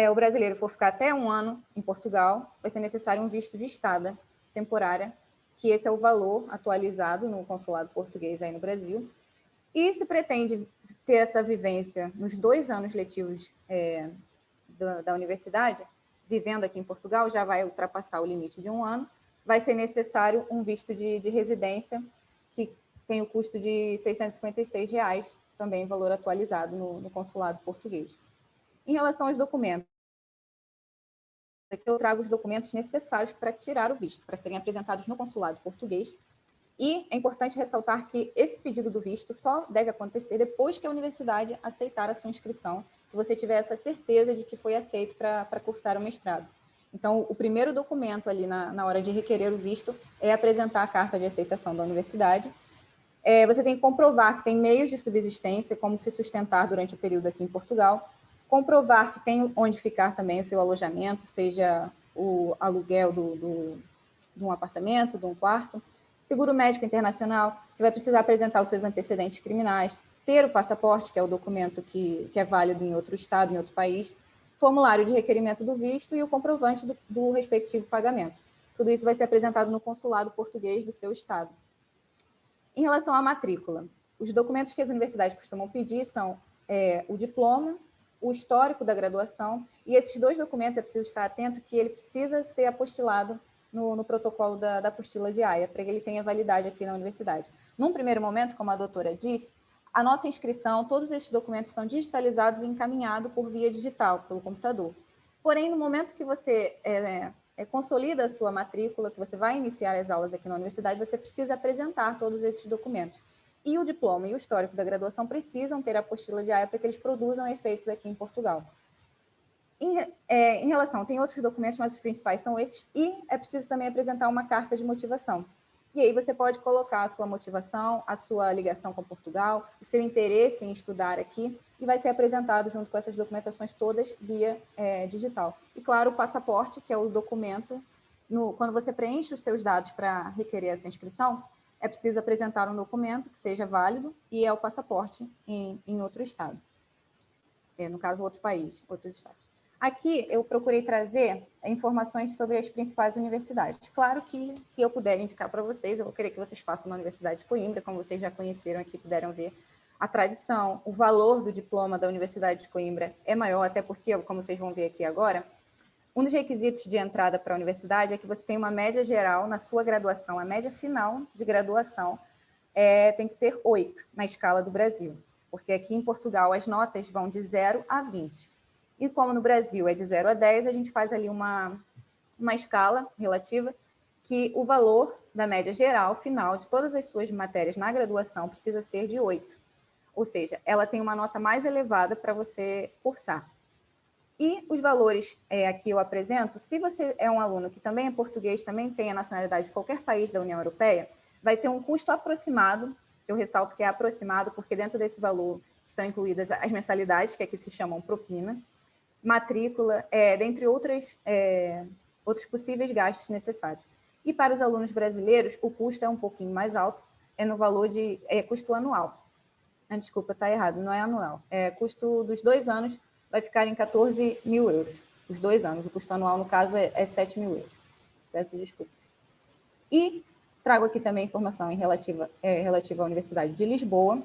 o brasileiro for ficar até 1 ano em Portugal, vai ser necessário um visto de estada temporária, que esse é o valor atualizado no consulado português aí no Brasil. E se pretende ter essa vivência nos 2 anos letivos da universidade, vivendo aqui em Portugal, já vai ultrapassar o limite de 1 ano, vai ser necessário um visto de residência, que tem o custo de R$ 656, também valor atualizado no consulado português. Em relação aos documentos, aqui eu trago os documentos necessários para tirar o visto, para serem apresentados no consulado português. E é importante ressaltar que esse pedido do visto só deve acontecer depois que a universidade aceitar a sua inscrição, que você tiver essa certeza de que foi aceito para cursar o mestrado. Então, o primeiro documento ali na hora de requerer o visto é apresentar a carta de aceitação da universidade. Você tem que comprovar que tem meios de subsistência, como se sustentar durante o período aqui em Portugal, comprovar que tem onde ficar também o seu alojamento, seja o aluguel de um apartamento, de um quarto, seguro médico internacional, você vai precisar apresentar os seus antecedentes criminais, ter o passaporte, que é o documento que é válido em outro estado, em outro país, formulário de requerimento do visto e o comprovante do respectivo pagamento. Tudo isso vai ser apresentado no consulado português do seu estado. Em relação à matrícula, os documentos que as universidades costumam pedir são o diploma, o histórico da graduação, e esses 2 documentos é preciso estar atento que ele precisa ser apostilado no protocolo da apostila de AIA, para que ele tenha validade aqui na universidade. Num primeiro momento, como a doutora disse, a nossa inscrição, todos esses documentos são digitalizados e encaminhados por via digital, pelo computador. Porém, no momento que você consolida a sua matrícula, que você vai iniciar as aulas aqui na universidade, você precisa apresentar todos esses documentos. E o diploma e o histórico da graduação precisam ter a apostila de AIA para que eles produzam efeitos aqui em Portugal. Em relação, tem outros documentos, mas os principais são esses, e é preciso também apresentar uma carta de motivação. E aí você pode colocar a sua motivação, a sua ligação com Portugal, o seu interesse em estudar aqui, e vai ser apresentado junto com essas documentações todas via digital. E, claro, o passaporte, que é o documento, quando você preenche os seus dados para requerer essa inscrição, é preciso apresentar um documento que seja válido e é o passaporte em outro estado. No caso, outro país, outros estados. Aqui eu procurei trazer informações sobre as principais universidades. Claro que, se eu puder indicar para vocês, eu vou querer que vocês façam na Universidade de Coimbra, como vocês já conheceram aqui, puderam ver a tradição, o valor do diploma da Universidade de Coimbra é maior, até porque, como vocês vão ver aqui agora, um dos requisitos de entrada para a universidade é que você tenha uma média geral na sua graduação, a média final de graduação tem que ser 8 na escala do Brasil, porque aqui em Portugal as notas vão de 0 a 20. E como no Brasil é de 0 a 10, a gente faz ali uma escala relativa que o valor da média geral final de todas as suas matérias na graduação precisa ser de 8. Ou seja, ela tem uma nota mais elevada para você cursar. E os valores aqui eu apresento, se você é um aluno que também é português, também tem a nacionalidade de qualquer país da União Europeia, vai ter um custo aproximado, eu ressalto que é aproximado, porque dentro desse valor estão incluídas as mensalidades, que aqui se chamam propina, matrícula, dentre outros possíveis gastos necessários. E para os alunos brasileiros, o custo é um pouquinho mais alto, é no valor de custo anual. Desculpa, está errado, não é anual. Custo dos 2 anos vai ficar em 14 mil euros. Os 2 anos, o custo anual, no caso, é 7 mil euros. Peço desculpa. E trago aqui também informação relativa à Universidade de Lisboa.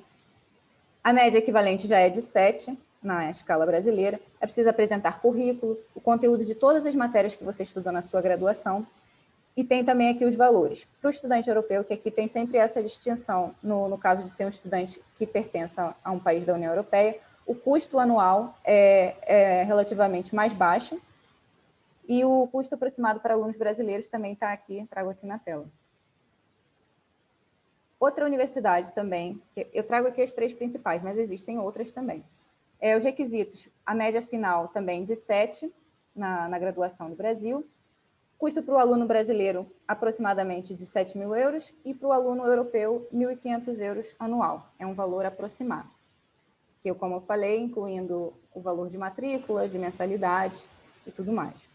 A média equivalente já é de 7 na escala brasileira. É preciso apresentar currículo, o conteúdo de todas as matérias que você estudou na sua graduação. E tem também aqui os valores. Para o estudante europeu, que aqui tem sempre essa distinção, no caso de ser um estudante que pertença a um país da União Europeia, o custo anual é relativamente mais baixo e o custo aproximado para alunos brasileiros também está aqui, trago aqui na tela. Outra universidade também, eu trago aqui as 3 principais, mas existem outras também. Os requisitos, a média final também de 7 na graduação do Brasil, custo para o aluno brasileiro aproximadamente de 7 mil euros e para o aluno europeu 1.500 euros anual, é um valor aproximado. Que eu, como eu falei, incluindo o valor de matrícula, de mensalidade e tudo mais.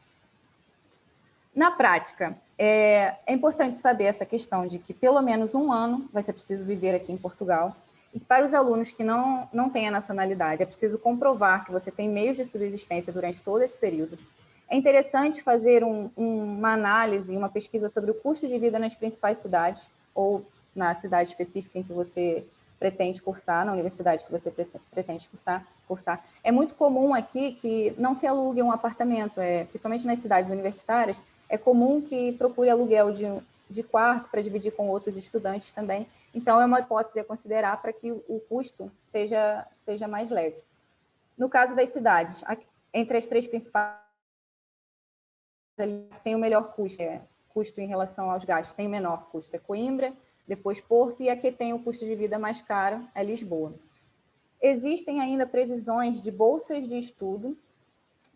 Na prática, é importante saber essa questão de que pelo menos 1 ano vai ser preciso viver aqui em Portugal, e para os alunos que não têm a nacionalidade, é preciso comprovar que você tem meios de subsistência durante todo esse período. É interessante fazer uma análise, uma pesquisa sobre o custo de vida nas principais cidades, ou na cidade específica em que você pretende cursar, na universidade que você pretende cursar. É muito comum aqui que não se alugue um apartamento, principalmente nas cidades universitárias, é comum que procure aluguel de quarto para dividir com outros estudantes também. Então, é uma hipótese a considerar para que o custo seja mais leve. No caso das cidades, entre as 3 principais, tem o melhor custo em relação aos gastos, tem o menor custo, é Coimbra, depois Porto, e aqui tem o custo de vida mais caro, é Lisboa. Existem ainda previsões de bolsas de estudo,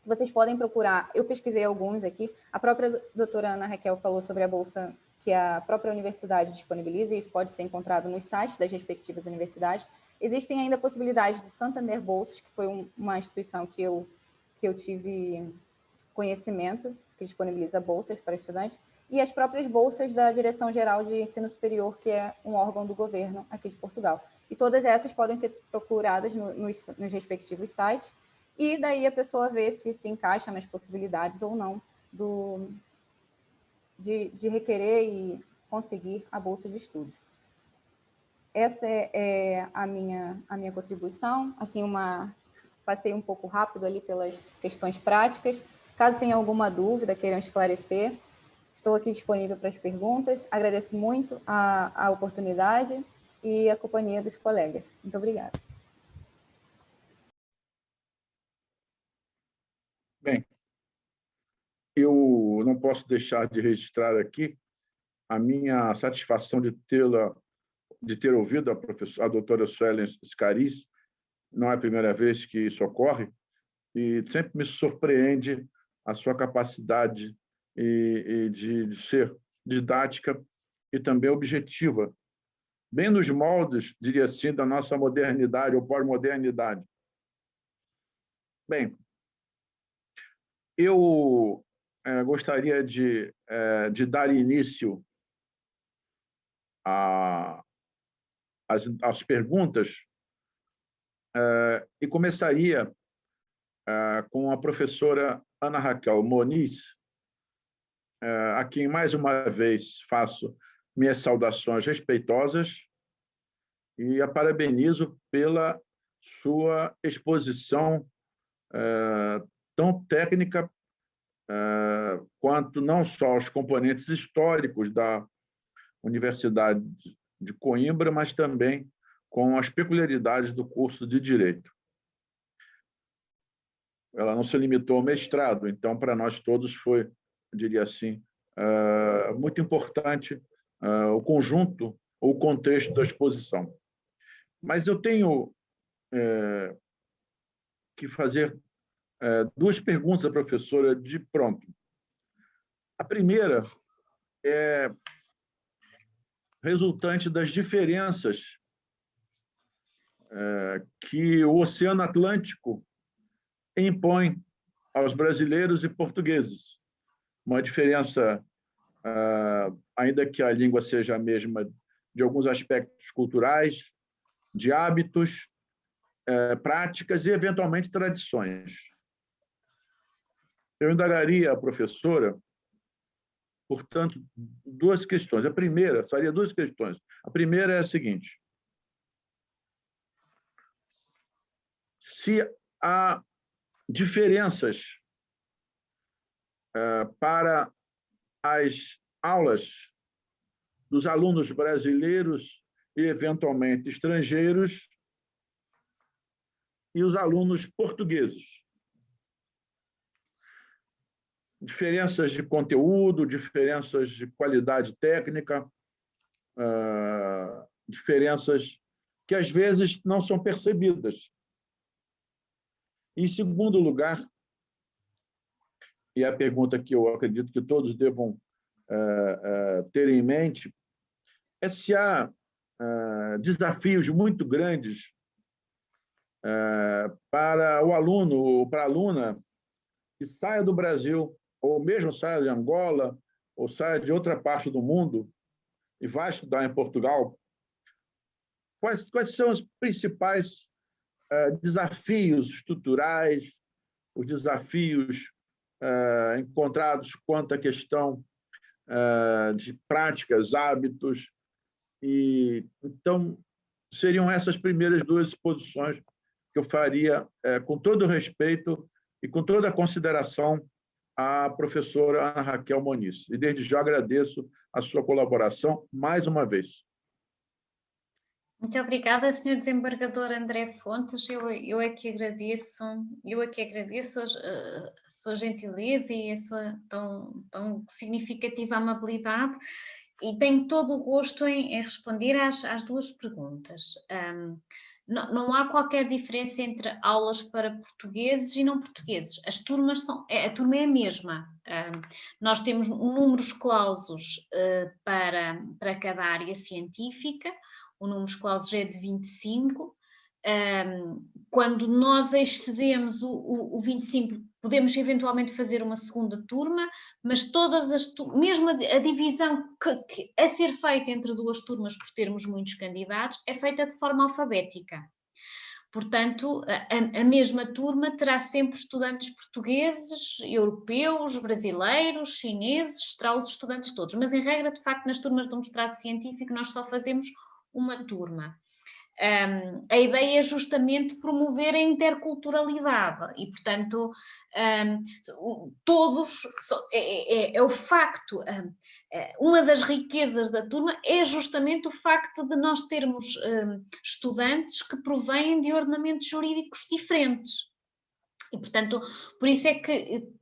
vocês podem procurar, eu pesquisei alguns aqui, a própria doutora Ana Raquel falou sobre a bolsa que a própria universidade disponibiliza, e isso pode ser encontrado nos sites das respectivas universidades. Existem ainda possibilidades de Santander Bolsas, que foi uma instituição que eu tive conhecimento, que disponibiliza bolsas para estudantes, e as próprias bolsas da Direção-Geral de Ensino Superior, que é um órgão do governo aqui de Portugal. E todas essas podem ser procuradas nos respectivos sites, e daí a pessoa vê se encaixa nas possibilidades ou não de requerer e conseguir a bolsa de estudos. Essa é a minha contribuição, assim, passei um pouco rápido ali pelas questões práticas. Caso tenha alguma dúvida, queiram esclarecer, estou aqui disponível para as perguntas. Agradeço muito a oportunidade e a companhia dos colegas. Muito obrigada. Bem, eu não posso deixar de registrar aqui a minha satisfação de ter ouvido a doutora Suelen Scariz. Não é a primeira vez que isso ocorre, e sempre me surpreende a sua capacidade de ser didática e também objetiva, bem nos moldes, diria assim, da nossa modernidade ou pós-modernidade. Bem, eu gostaria de dar início às perguntas e começaria com a professora Ana Raquel Moniz, a quem, mais uma vez, faço minhas saudações respeitosas e a parabenizo pela sua exposição tão técnica quanto não só os componentes históricos da Universidade de Coimbra, mas também com as peculiaridades do curso de Direito. Ela não se limitou ao mestrado, então, para nós todos foi, eu diria assim, muito importante o conjunto, o contexto da exposição. Mas eu tenho que fazer duas perguntas à professora de pronto. A primeira é resultante das diferenças que o Oceano Atlântico impõe aos brasileiros e portugueses. Uma diferença, ainda que a língua seja a mesma, de alguns aspectos culturais, de hábitos, práticas e, eventualmente, tradições. Eu indagaria a professora, portanto, duas questões. A primeira, seria duas questões. A primeira é a seguinte: se há diferenças para as aulas dos alunos brasileiros e, eventualmente, estrangeiros e os alunos portugueses. Diferenças de conteúdo, diferenças de qualidade técnica, diferenças que, às vezes, não são percebidas. Em segundo lugar, e a pergunta que eu acredito que todos devam ter em mente, é se há desafios muito grandes para o aluno ou para a aluna que saia do Brasil, ou mesmo saia de Angola, ou saia de outra parte do mundo e vai estudar em Portugal. Quais são os principais desafios estruturais, os desafios encontrados quanto à questão de práticas, hábitos? E, então, seriam essas primeiras duas exposições que eu faria com todo o respeito e com toda a consideração à professora Ana Raquel Moniz. E desde já agradeço a sua colaboração mais uma vez. Muito obrigada, Sr. Desembargador André Fontes. Eu é que agradeço a sua gentileza e a sua tão significativa amabilidade, e tenho todo o gosto em responder às duas perguntas. Não há qualquer diferença entre aulas para portugueses e não portugueses. A turma é a mesma. Nós temos números clausos para cada área científica. O número clausos é de 25. Quando nós excedemos o 25, podemos eventualmente fazer uma segunda turma, mas mesmo a divisão que a ser feita entre duas turmas, por termos muitos candidatos, é feita de forma alfabética. Portanto, a mesma turma terá sempre estudantes portugueses, europeus, brasileiros, chineses, terá os estudantes todos. Mas, em regra, de facto, nas turmas do mestrado científico, nós só fazemos uma turma. A ideia é justamente promover a interculturalidade e, portanto, todos, é o facto, uma das riquezas da turma é justamente o facto de nós termos estudantes que provêm de ordenamentos jurídicos diferentes. E, portanto, por isso é que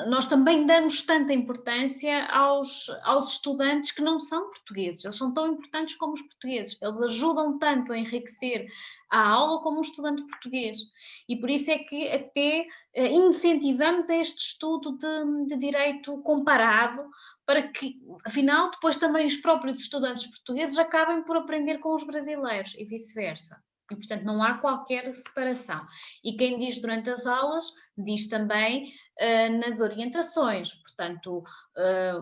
nós também damos tanta importância aos estudantes que não são portugueses. Eles são tão importantes como os portugueses. Eles ajudam tanto a enriquecer a aula como um estudante português. E por isso é que até incentivamos este estudo de direito comparado, para que, afinal, depois também os próprios estudantes portugueses acabem por aprender com os brasileiros e vice-versa. E, portanto, não há qualquer separação. E quem diz durante as aulas, diz também nas orientações. Portanto,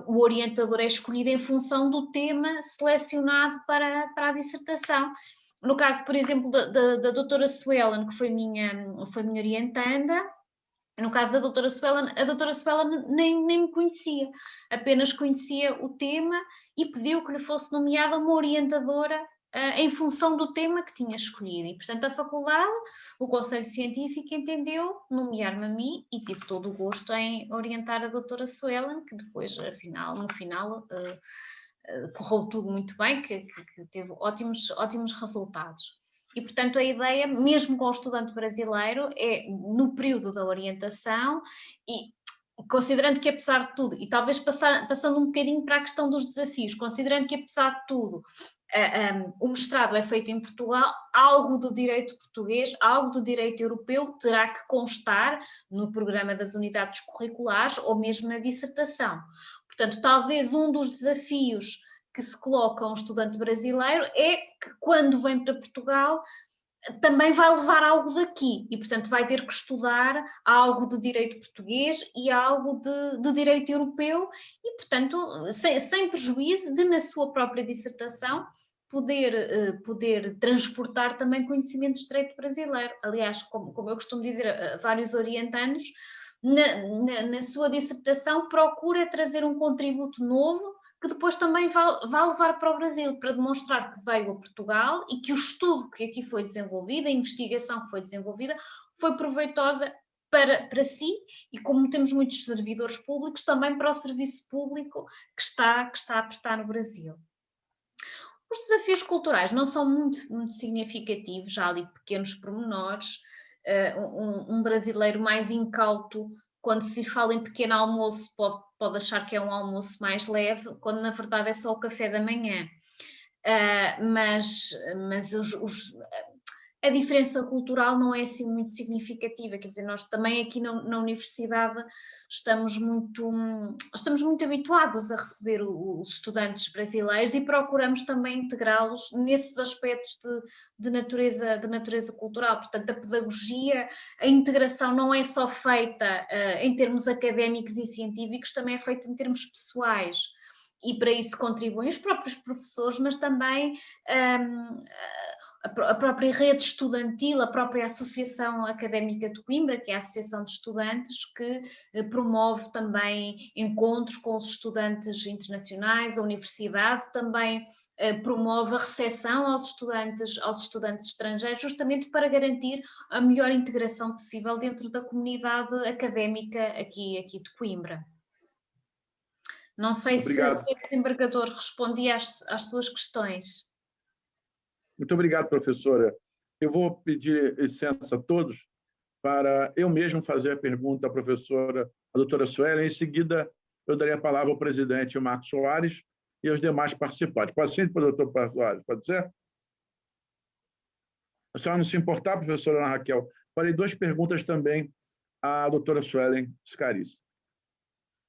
o orientador é escolhido em função do tema selecionado para a dissertação. No caso, por exemplo, da doutora Suelen, que foi minha orientanda, no caso da doutora Suelen, a doutora Suelen nem me conhecia, apenas conhecia o tema e pediu que lhe fosse nomeada uma orientadora em função do tema que tinha escolhido. E, portanto, a faculdade, o Conselho Científico, entendeu nomear-me a mim e tive todo o gosto em orientar a doutora Suelen, que depois, no final, correu tudo muito bem, que teve ótimos resultados. E, portanto, a ideia, mesmo com o estudante brasileiro, é, no período da orientação, e considerando que, apesar de tudo, e talvez passando um bocadinho para a questão dos desafios, considerando que, apesar de tudo, o mestrado é feito em Portugal, algo do direito português, algo do direito europeu terá que constar no programa das unidades curriculares ou mesmo na dissertação. Portanto, talvez um dos desafios que se coloca a um estudante brasileiro é que, quando vem para Portugal, também vai levar algo daqui e, portanto, vai ter que estudar algo de direito português e algo de direito europeu e, portanto, sem prejuízo de, na sua própria dissertação, poder transportar também conhecimentos de direito brasileiro. Aliás, como eu costumo dizer a vários orientandos, na sua dissertação procura trazer um contributo novo que depois também vai levar para o Brasil, para demonstrar que veio a Portugal e que o estudo que aqui foi desenvolvido, a investigação que foi desenvolvida, foi proveitosa para si e, como temos muitos servidores públicos, também para o serviço público que está a prestar no Brasil. Os desafios culturais não são muito significativos, já há ali pequenos pormenores. Um brasileiro mais incauto, quando se fala em pequeno almoço, pode achar que é um almoço mais leve, quando na verdade é só o café da manhã. Mas a diferença cultural não é assim muito significativa, quer dizer, nós também aqui na universidade estamos muito habituados a receber os estudantes brasileiros e procuramos também integrá-los nesses aspectos de natureza cultural. Portanto, a pedagogia, a integração não é só feita em termos académicos e científicos, também é feita em termos pessoais. E para isso contribuem os próprios professores, mas também a própria rede estudantil, a própria Associação Académica de Coimbra, que é a Associação de Estudantes, que promove também encontros com os estudantes internacionais, a universidade também promove a recepção aos estudantes estrangeiros, justamente para garantir a melhor integração possível dentro da comunidade académica aqui de Coimbra. Não sei se o desembargador respondia às suas questões. Muito obrigado, professora. Eu vou pedir licença a todos para eu mesmo fazer a pergunta à professora, a doutora Suelen. Em seguida, eu darei a palavra ao presidente Marcos Soares e aos demais participantes. Pode ser, doutor Soares? Pode ser? A senhora não se importar, professora Ana Raquel, farei 2 perguntas também à doutora Suelen Scarice.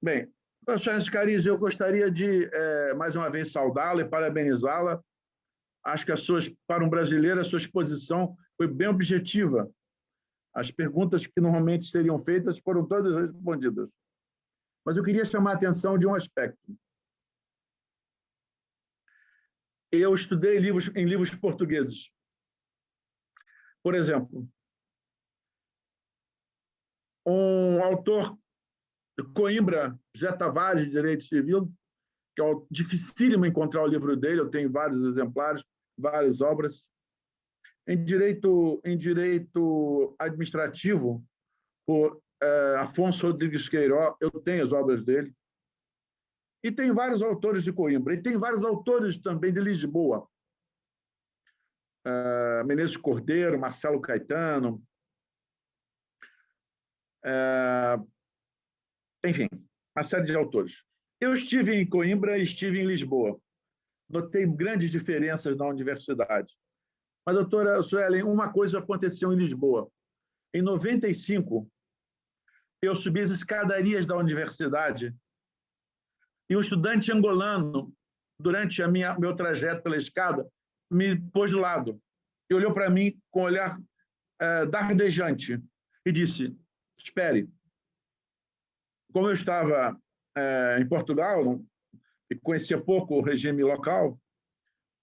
Bem, doutora Suelen Scarice, eu gostaria de, mais uma vez, saudá-la e parabenizá-la. Acho que para um brasileiro, a sua exposição foi bem objetiva. As perguntas que normalmente seriam feitas foram todas respondidas. Mas eu queria chamar a atenção de um aspecto. Eu estudei em livros portugueses. Por exemplo, um autor de Coimbra, José Tavares, de Direito Civil, que é dificílimo encontrar o livro dele, eu tenho vários exemplares, várias obras. Em direito administrativo, por Afonso Rodrigues Queiroz, eu tenho as obras dele. E tem vários autores de Coimbra, e tem vários autores também de Lisboa. Menezes Cordeiro, Marcelo Caetano. Enfim, uma série de autores. Eu estive em Coimbra e estive em Lisboa. Notei grandes diferenças na universidade. Mas, doutora Suelen, uma coisa aconteceu em Lisboa. Em 95, eu subi as escadarias da universidade e um estudante angolano, durante meu trajeto pela escada, me pôs do lado e olhou para mim com um olhar dardejante e disse: espere. Como eu estava em Portugal e conhecia pouco o regime local,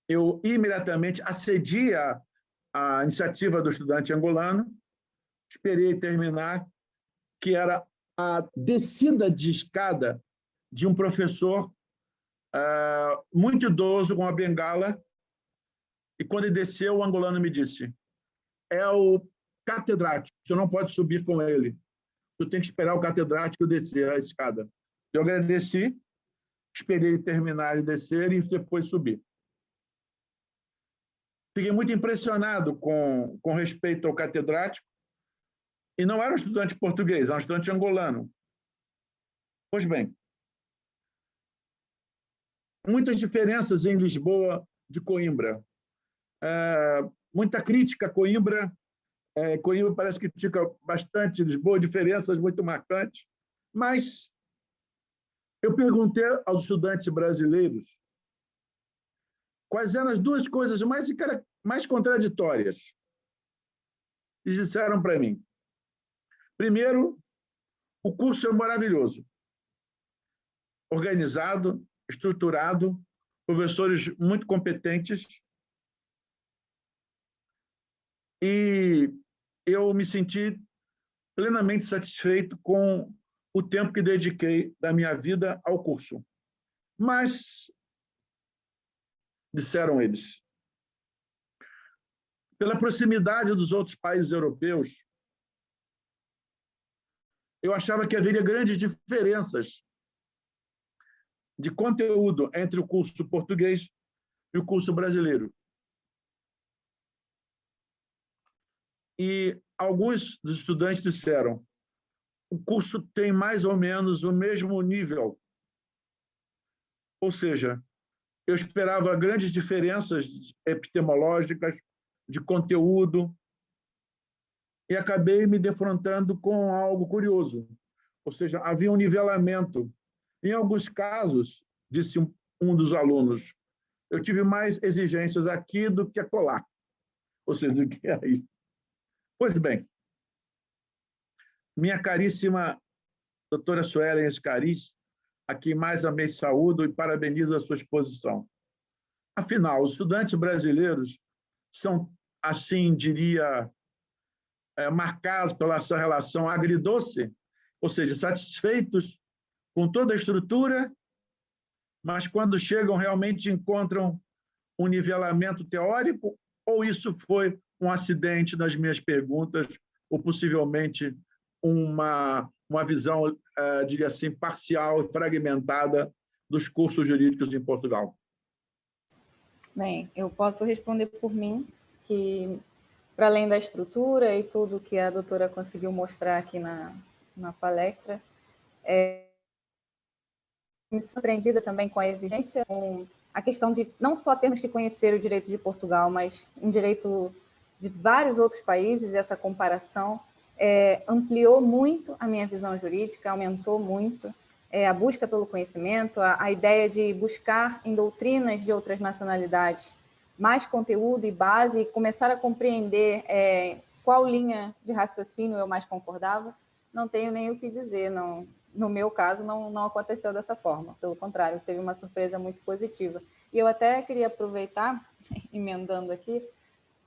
eu imediatamente acedi à iniciativa do estudante angolano, esperei terminar, que era a descida de escada de um professor muito idoso, com uma bengala, e quando ele desceu, o angolano me disse: é o catedrático, você não pode subir com ele, você tem que esperar o catedrático descer a escada. Eu agradeci, esperei ele terminar e descer, e depois subir. Fiquei muito impressionado com respeito ao catedrático, e não era um estudante português, era um estudante angolano. Pois bem, muitas diferenças em Lisboa de Coimbra. Muita crítica a Coimbra. Coimbra parece que critica bastante Lisboa, diferenças muito marcantes. Mas eu perguntei aos estudantes brasileiros quais eram as duas coisas mais contraditórias. Eles disseram para mim: primeiro, o curso é maravilhoso, organizado, estruturado, professores muito competentes, e eu me senti plenamente satisfeito com o tempo que dediquei da minha vida ao curso. Mas, disseram eles, pela proximidade dos outros países europeus, eu achava que haveria grandes diferenças de conteúdo entre o curso português e o curso brasileiro. E alguns dos estudantes disseram: o curso tem mais ou menos o mesmo nível. Ou seja, eu esperava grandes diferenças epistemológicas, de conteúdo, e acabei me defrontando com algo curioso. Ou seja, havia um nivelamento. Em alguns casos, disse um dos alunos, eu tive mais exigências aqui do que acolá. Ou seja, do que aí. Pois bem, minha caríssima doutora Suelen Scariz, a quem mais amei saúdo e parabenizo a sua exposição. Afinal, os estudantes brasileiros são, assim, diria, marcados pela essa relação agridoce, ou seja, satisfeitos com toda a estrutura, mas quando chegam realmente encontram um nivelamento teórico, ou isso foi um acidente nas minhas perguntas, ou possivelmente uma visão, diria assim, parcial e fragmentada dos cursos jurídicos em Portugal? Bem, eu posso responder por mim, que, para além da estrutura e tudo que a doutora conseguiu mostrar aqui na palestra, me surpreendida também com a exigência, com a questão de não só termos que conhecer o direito de Portugal, mas um direito de vários outros países, e essa comparação ampliou muito a minha visão jurídica, aumentou muito a busca pelo conhecimento, a ideia de buscar em doutrinas de outras nacionalidades mais conteúdo e base, e começar a compreender qual linha de raciocínio eu mais concordava. Não tenho nem o que dizer, não. No meu caso, não aconteceu dessa forma. Pelo contrário, teve uma surpresa muito positiva. E eu até queria aproveitar, emendando aqui,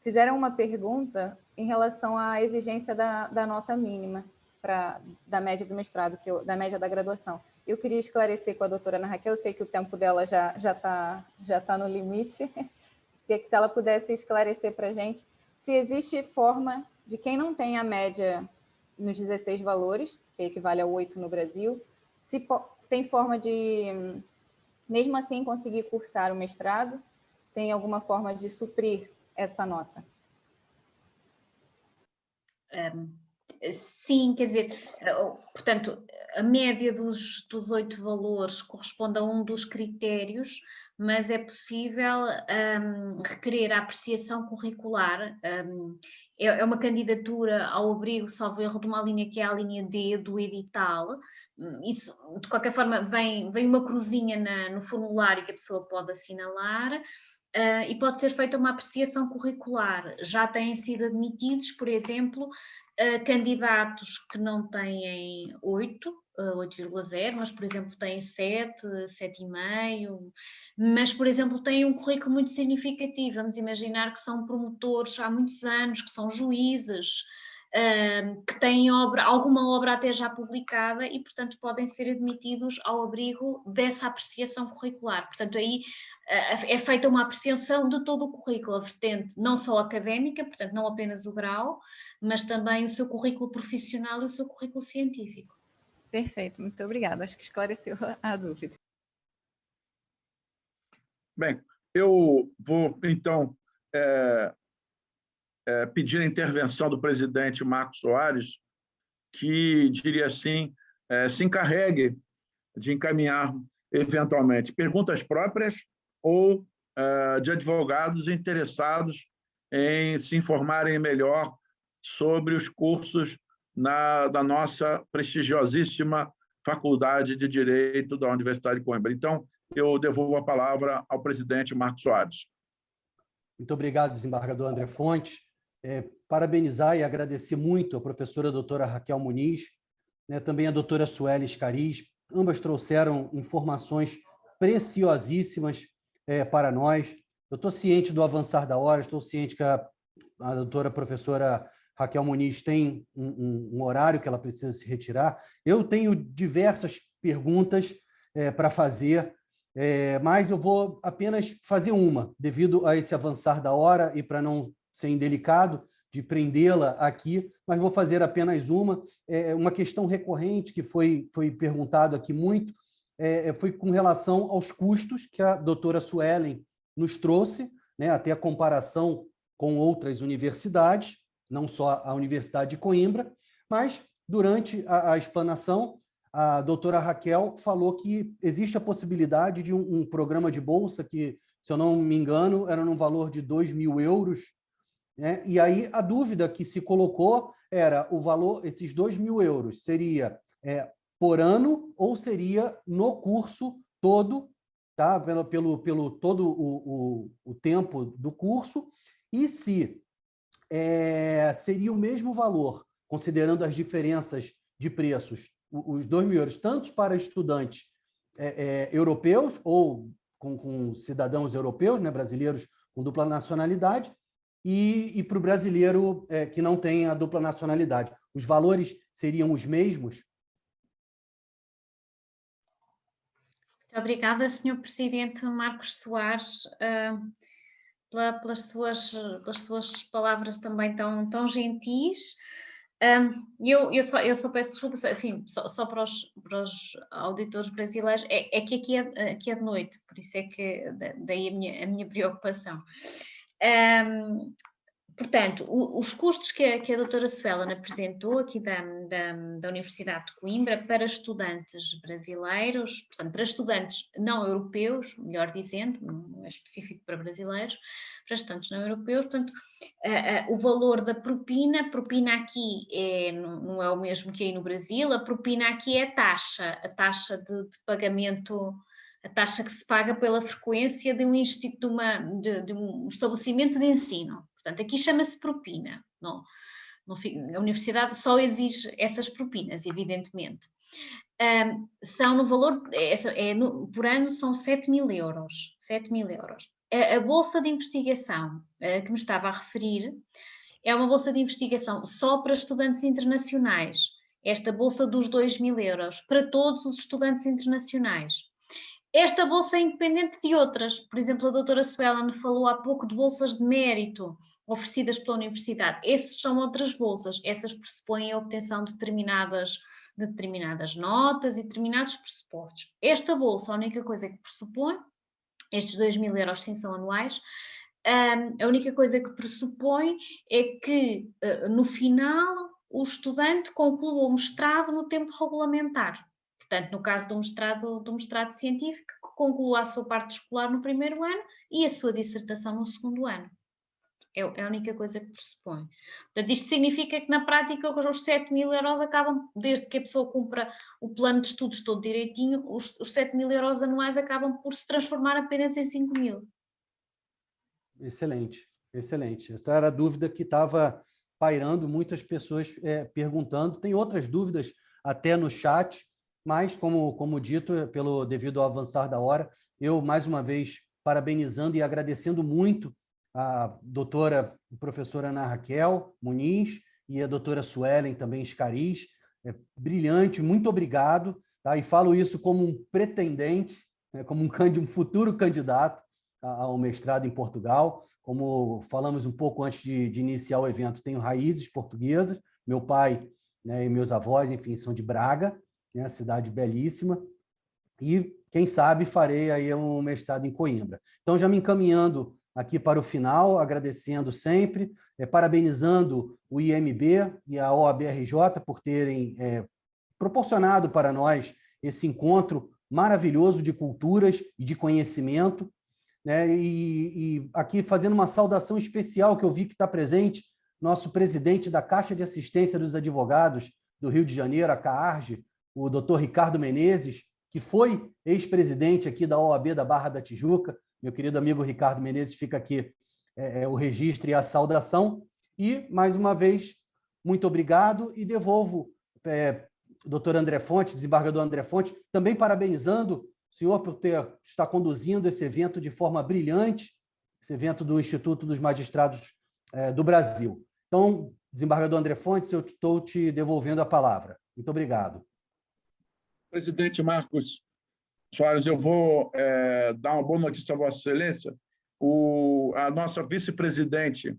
fizeram uma pergunta em relação à exigência da nota mínima da média do mestrado, da média da graduação. Eu queria esclarecer com a doutora Ana Raquel, eu sei que o tempo dela já tá no limite, se ela pudesse esclarecer para a gente se existe forma de quem não tem a média nos 16 valores, que equivale a 8 no Brasil, se tem forma de, mesmo assim, conseguir cursar o mestrado, se tem alguma forma de suprir essa nota. Sim, quer dizer, portanto, a média dos 8 valores corresponde a um dos critérios, mas é possível requerer a apreciação curricular. É uma candidatura ao abrigo, salvo erro, de uma linha que é a linha D do edital. Isso, de qualquer forma, vem uma cruzinha no formulário que a pessoa pode assinalar. E pode ser feita uma apreciação curricular. Já têm sido admitidos, por exemplo, candidatos que não têm 8,0, mas, por exemplo, têm 7, 7,5, mas, por exemplo, têm um currículo muito significativo. Vamos imaginar que são promotores há muitos anos, que são juízes, que têm alguma obra até já publicada e, portanto, podem ser admitidos ao abrigo dessa apreciação curricular. Portanto, aí é feita uma apreciação de todo o currículo, a vertente não só académica, portanto, não apenas o grau, mas também o seu currículo profissional e o seu currículo científico. Perfeito, muito obrigada. Acho que esclareceu a dúvida. Bem, eu vou, então, pedir a intervenção do presidente Marcos Soares, que, diria assim, se encarregue de encaminhar, eventualmente, perguntas próprias ou de advogados interessados em se informarem melhor sobre os cursos da nossa prestigiosíssima Faculdade de Direito da Universidade de Coimbra. Então, eu devolvo a palavra ao presidente Marcos Soares. Muito obrigado, desembargador André Fontes. Parabenizar e agradecer muito a professora doutora Raquel Muniz, também a doutora Sueli Scariz. Ambas trouxeram informações preciosíssimas para nós. Eu estou ciente do avançar da hora, estou ciente que a doutora professora Raquel Muniz tem um horário que ela precisa se retirar. Eu tenho diversas perguntas para fazer, mas eu vou apenas fazer uma, devido a esse avançar da hora e para não ser indelicado de prendê-la aqui, mas vou fazer apenas uma. Uma questão recorrente que foi perguntado aqui muito, foi com relação aos custos que a doutora Suelen nos trouxe, até a comparação com outras universidades, não só a Universidade de Coimbra, mas durante a explanação, a doutora Raquel falou que existe a possibilidade de um programa de bolsa que, se eu não me engano, era no valor de 2.000 euros, e aí a dúvida que se colocou era o valor, esses 2.000 euros, seria por ano ou seria no curso todo, tá? pelo todo o tempo do curso, e se seria o mesmo valor, considerando as diferenças de preços, os 2.000 euros, tanto para estudantes europeus ou com cidadãos europeus, brasileiros com dupla nacionalidade, e para o brasileiro que não tem a dupla nacionalidade. Os valores seriam os mesmos? Muito obrigada, Sr. Presidente Marcos Soares, pelas suas palavras também tão gentis. Eu só peço desculpa, enfim, só para os auditores brasileiros, que aqui é de noite, por isso é que daí a minha preocupação. Portanto, os custos que a doutora Suelen apresentou aqui da Universidade de Coimbra para estudantes brasileiros, portanto, para estudantes não europeus, melhor dizendo, não é específico para brasileiros, para estudantes não europeus, portanto, o valor da propina aqui não é o mesmo que aí no Brasil, a propina aqui é a taxa de pagamento, a taxa que se paga pela frequência de um estabelecimento de ensino. Portanto, aqui chama-se propina. A universidade só exige essas propinas, evidentemente. São no valor, por ano são 7.000 euros. 7.000 euros. A bolsa de investigação que me estava a referir é uma bolsa de investigação só para estudantes internacionais. Esta bolsa dos 2.000 euros, para todos os estudantes internacionais. Esta bolsa é independente de outras. Por exemplo, a doutora Suelen falou há pouco de bolsas de mérito oferecidas pela universidade. Essas são outras bolsas. Essas pressupõem a obtenção de determinadas notas e determinados pressupostos. Esta bolsa, a única coisa que pressupõe, estes 2.000 euros sim são anuais, a única coisa que pressupõe é que, no final, o estudante conclua o mestrado no tempo regulamentar. Portanto, no caso do mestrado científico, que conclua a sua parte escolar no primeiro ano e a sua dissertação no segundo ano. É a única coisa que pressupõe. Portanto, isto significa que, na prática, os 7.000 euros acabam, desde que a pessoa cumpra o plano de estudos todo direitinho, os 7.000 euros anuais acabam por se transformar apenas em 5.000. Excelente, excelente. Essa era a dúvida que estava pairando, muitas pessoas perguntando. Tem outras dúvidas até no chat, mas, como dito, devido ao avançar da hora, eu, mais uma vez, parabenizando e agradecendo muito a doutora e professora Ana Raquel Muniz e a doutora Suelen, também Scariz. Brilhante, muito obrigado. Tá? E falo isso como um pretendente, como um futuro candidato ao mestrado em Portugal. Como falamos um pouco antes de iniciar o evento, tenho raízes portuguesas. Meu pai, e meus avós, enfim, são de Braga, cidade belíssima, e, quem sabe, farei aí um mestrado em Coimbra. Então, já me encaminhando aqui para o final, agradecendo sempre, parabenizando o IMB e a OABRJ por terem proporcionado para nós esse encontro maravilhoso de culturas e de conhecimento, né? E aqui fazendo uma saudação especial que eu vi que está presente, nosso presidente da Caixa de Assistência dos Advogados do Rio de Janeiro, a CAARJ, o doutor Ricardo Menezes, que foi ex-presidente aqui da OAB da Barra da Tijuca. Meu querido amigo Ricardo Menezes, fica aqui o registro e a saudação. E, mais uma vez, muito obrigado e devolvo o doutor André Fonte, desembargador André Fonte, também parabenizando o senhor por estar conduzindo esse evento de forma brilhante, esse evento do Instituto dos Magistrados do Brasil. Então, desembargador André Fontes, eu estou te devolvendo a palavra. Muito obrigado. Presidente Marcos Soares, eu vou dar uma boa notícia a Vossa Excelência. A nossa vice-presidente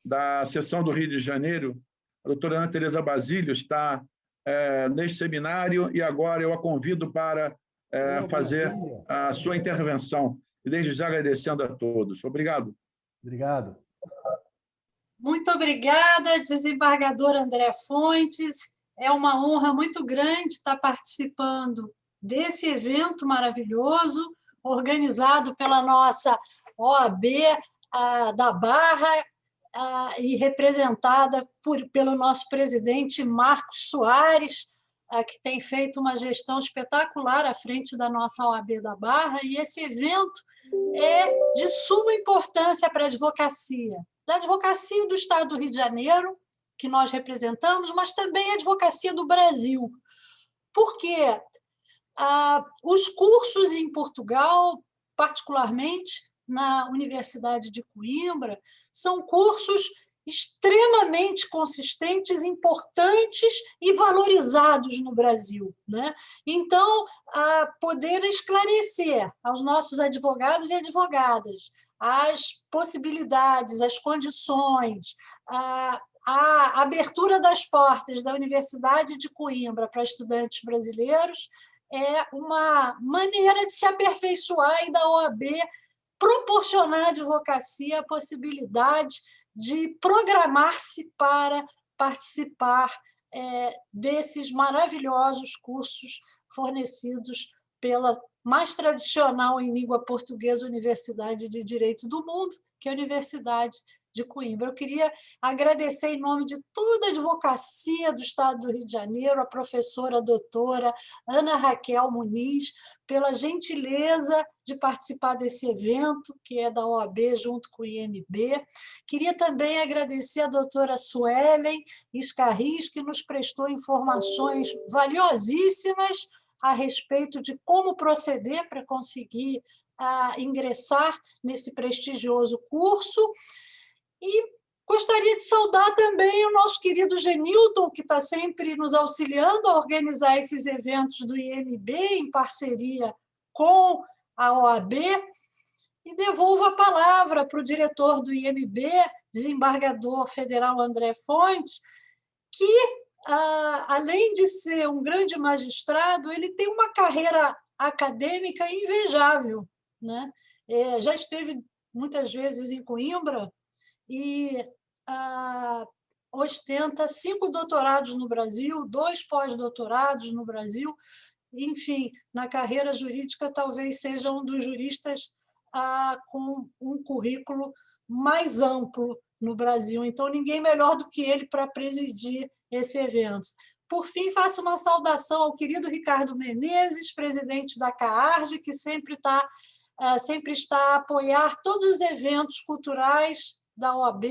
da seção do Rio de Janeiro, a doutora Ana Tereza Basílio, está neste seminário e agora eu a convido para fazer a sua intervenção. E desde já agradecendo a todos. Obrigado. Obrigado. Muito obrigada, desembargador André Fontes. É uma honra muito grande estar participando desse evento maravilhoso, organizado pela nossa OAB da Barra e representada pelo nosso presidente Marcos Soares, que tem feito uma gestão espetacular à frente da nossa OAB da Barra, e esse evento é de suma importância para a advocacia do Estado do Rio de Janeiro, que nós representamos, mas também a advocacia do Brasil. Porque os cursos em Portugal, particularmente na Universidade de Coimbra, são cursos extremamente consistentes, importantes e valorizados no Brasil, né? Então, poder esclarecer aos nossos advogados e advogadas as possibilidades, as condições, a abertura das portas da Universidade de Coimbra para estudantes brasileiros é uma maneira de se aperfeiçoar e da OAB proporcionar à advocacia a possibilidade de programar-se para participar desses maravilhosos cursos fornecidos pela mais tradicional em língua portuguesa Universidade de Direito do mundo, que é a Universidade de Coimbra. Eu queria agradecer em nome de toda a advocacia do Estado do Rio de Janeiro, a professora doutora Ana Raquel Muniz, pela gentileza de participar desse evento, que é da OAB junto com o IMB. Queria também agradecer a doutora Suelen Iscarris, que nos prestou informações valiosíssimas a respeito de como proceder para conseguir ingressar nesse prestigioso curso. E gostaria de saudar também o nosso querido Genilton, que está sempre nos auxiliando a organizar esses eventos do IMB, em parceria com a OAB, e devolvo a palavra para o diretor do IMB, desembargador federal André Fontes, que, além de ser um grande magistrado, ele tem uma carreira acadêmica invejável, né? Já esteve muitas vezes em Coimbra e ostenta 5 doutorados no Brasil, 2 pós-doutorados no Brasil. Enfim, na carreira jurídica, talvez seja um dos juristas com um currículo mais amplo no Brasil. Então, ninguém melhor do que ele para presidir esse evento. Por fim, faço uma saudação ao querido Ricardo Menezes, presidente da CAARJ, que sempre está a apoiar todos os eventos culturais da OAB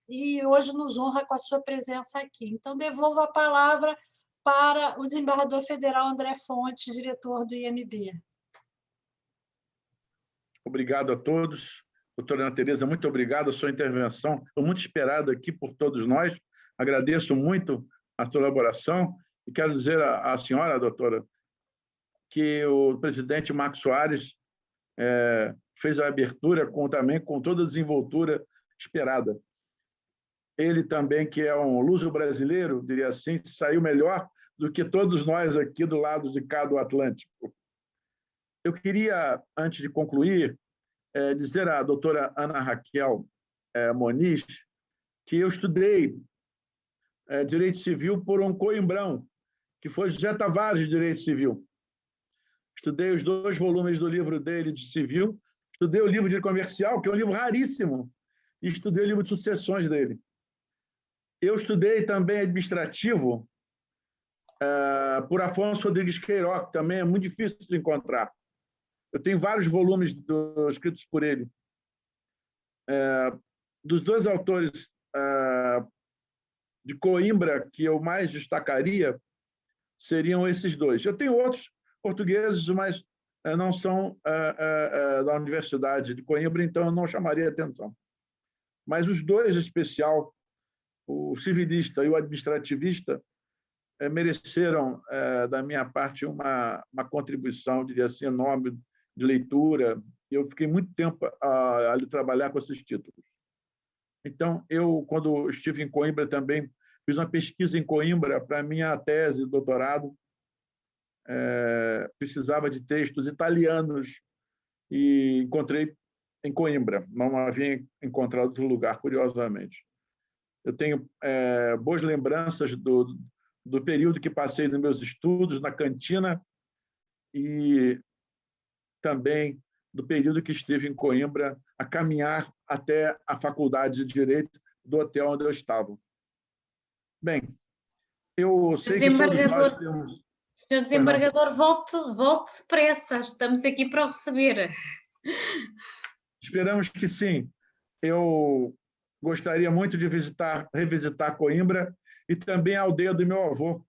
e hoje nos honra com a sua presença aqui. Então, devolvo a palavra para o desembargador federal André Fontes, diretor do IMB. Obrigado a todos. Doutora Ana Tereza, muito obrigado a sua intervenção. Estou muito esperado aqui por todos nós. Agradeço muito a sua elaboração e quero dizer à senhora, doutora, que o presidente Marcos Soares fez a abertura também com toda a desenvoltura esperada. Ele também, que é um luso-brasileiro, diria assim, saiu melhor do que todos nós aqui do lado de cá do Atlântico. Eu queria, antes de concluir, dizer à doutora Ana Raquel Muniz que eu estudei Direito Civil por um coimbrão, que foi José Tavares de Direito Civil. estudei os 2 volumes do livro dele de civil, estudei o livro de comercial, que é um livro raríssimo, e estudei o livro de sucessões dele. Eu estudei também administrativo por Afonso Rodrigues Queiroz, que também é muito difícil de encontrar. Eu tenho vários volumes escritos por ele. Dos 2 autores de Coimbra que eu mais destacaria seriam esses 2. Eu tenho outros portugueses, mas não são da Universidade de Coimbra, então eu não chamaria atenção. Mas os 2, em especial, o civilista e o administrativista, mereceram, da minha parte, uma contribuição, diria assim, enorme de leitura. Eu fiquei muito tempo a trabalhar com esses títulos. Então, eu, quando estive em Coimbra também, fiz uma pesquisa em Coimbra para a minha tese de doutorado. Precisava de textos italianos e encontrei em Coimbra. Não havia encontrado outro lugar, curiosamente. Eu tenho boas lembranças do período que passei nos meus estudos na cantina e também do período que estive em Coimbra a caminhar até a Faculdade de Direito do hotel onde eu estava. Bem, eu sei que todos nós temos... Senhor desembargador, volte depressa, estamos aqui para o receber. Esperamos que sim. Eu gostaria muito de revisitar Coimbra e também a aldeia do meu avô.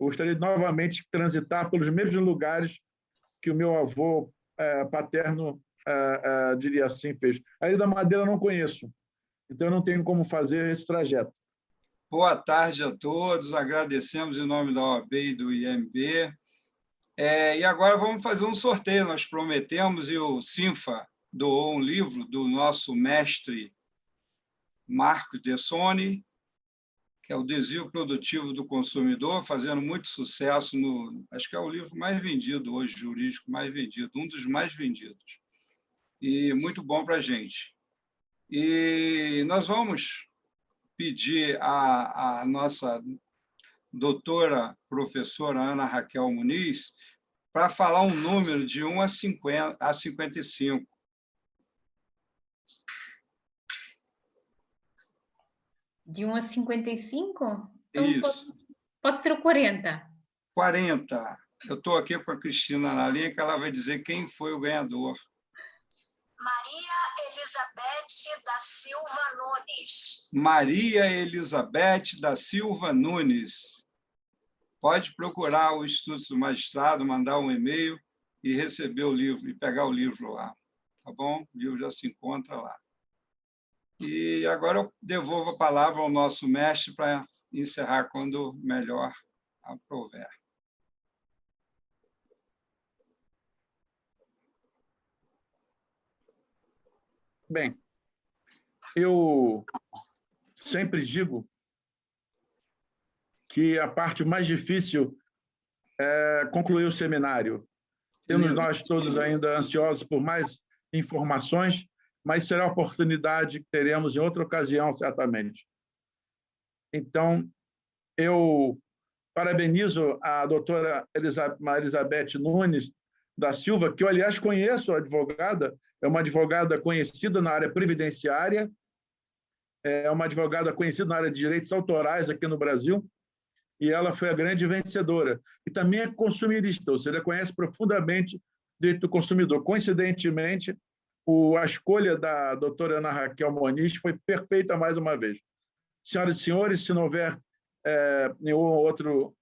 Eu gostaria de novamente transitar pelos mesmos lugares que o meu avô paterno, diria assim, fez. A Ilha da Madeira eu não conheço, então eu não tenho como fazer esse trajeto. Boa tarde a todos, agradecemos em nome da OAB e do IMB. E agora vamos fazer um sorteio, nós prometemos, e o Sinfa doou um livro do nosso mestre Marcos Dessoni, que é o Desvio Produtivo do Consumidor, fazendo muito sucesso acho que é o livro mais vendido hoje, jurídico mais vendido, um dos mais vendidos. E muito bom para a gente. E nós vamos pedir à nossa doutora professora Ana Raquel Muniz para falar um número de 1 a 55. De 1 a 55? Então, isso. Pode ser o 40. 40. Eu estou aqui com a Cristina na linha, que ela vai dizer quem foi o ganhador. Maria Elizabeth da Silva Nunes. Maria Elizabeth da Silva Nunes. Pode procurar o Instituto do Magistrado, mandar um e-mail e receber o livro, e pegar o livro lá. Tá bom? O livro já se encontra lá. E agora eu devolvo a palavra ao nosso mestre para encerrar quando melhor aprouver. Bem, eu sempre digo que a parte mais difícil é concluir o seminário. Temos nós todos ainda ansiosos por mais informações, mas será a oportunidade que teremos em outra ocasião, certamente. Então, eu parabenizo a doutora Elizabeth Nunes da Silva, que eu, aliás, conheço, a advogada, é uma advogada conhecida na área previdenciária, é uma advogada conhecida na área de direitos autorais aqui no Brasil, e ela foi a grande vencedora. E também é consumirista, ou seja, conhece profundamente o direito do consumidor. Coincidentemente, a escolha da doutora Ana Raquel Muniz foi perfeita mais uma vez. Senhoras e senhores, se não houver nenhum outro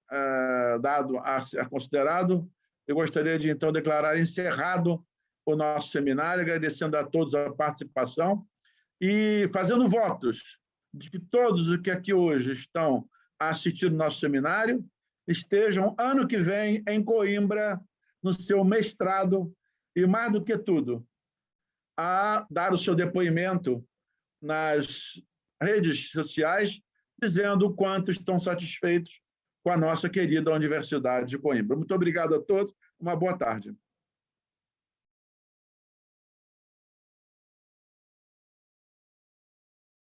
dado a ser considerado, eu gostaria de, então, declarar encerrado o nosso seminário, agradecendo a todos a participação e fazendo votos de que todos os que aqui hoje estão a assistir o nosso seminário estejam, ano que vem, em Coimbra, no seu mestrado, e, mais do que tudo, a dar o seu depoimento nas redes sociais, dizendo o quanto estão satisfeitos com a nossa querida Universidade de Coimbra. Muito obrigado a todos, uma boa tarde.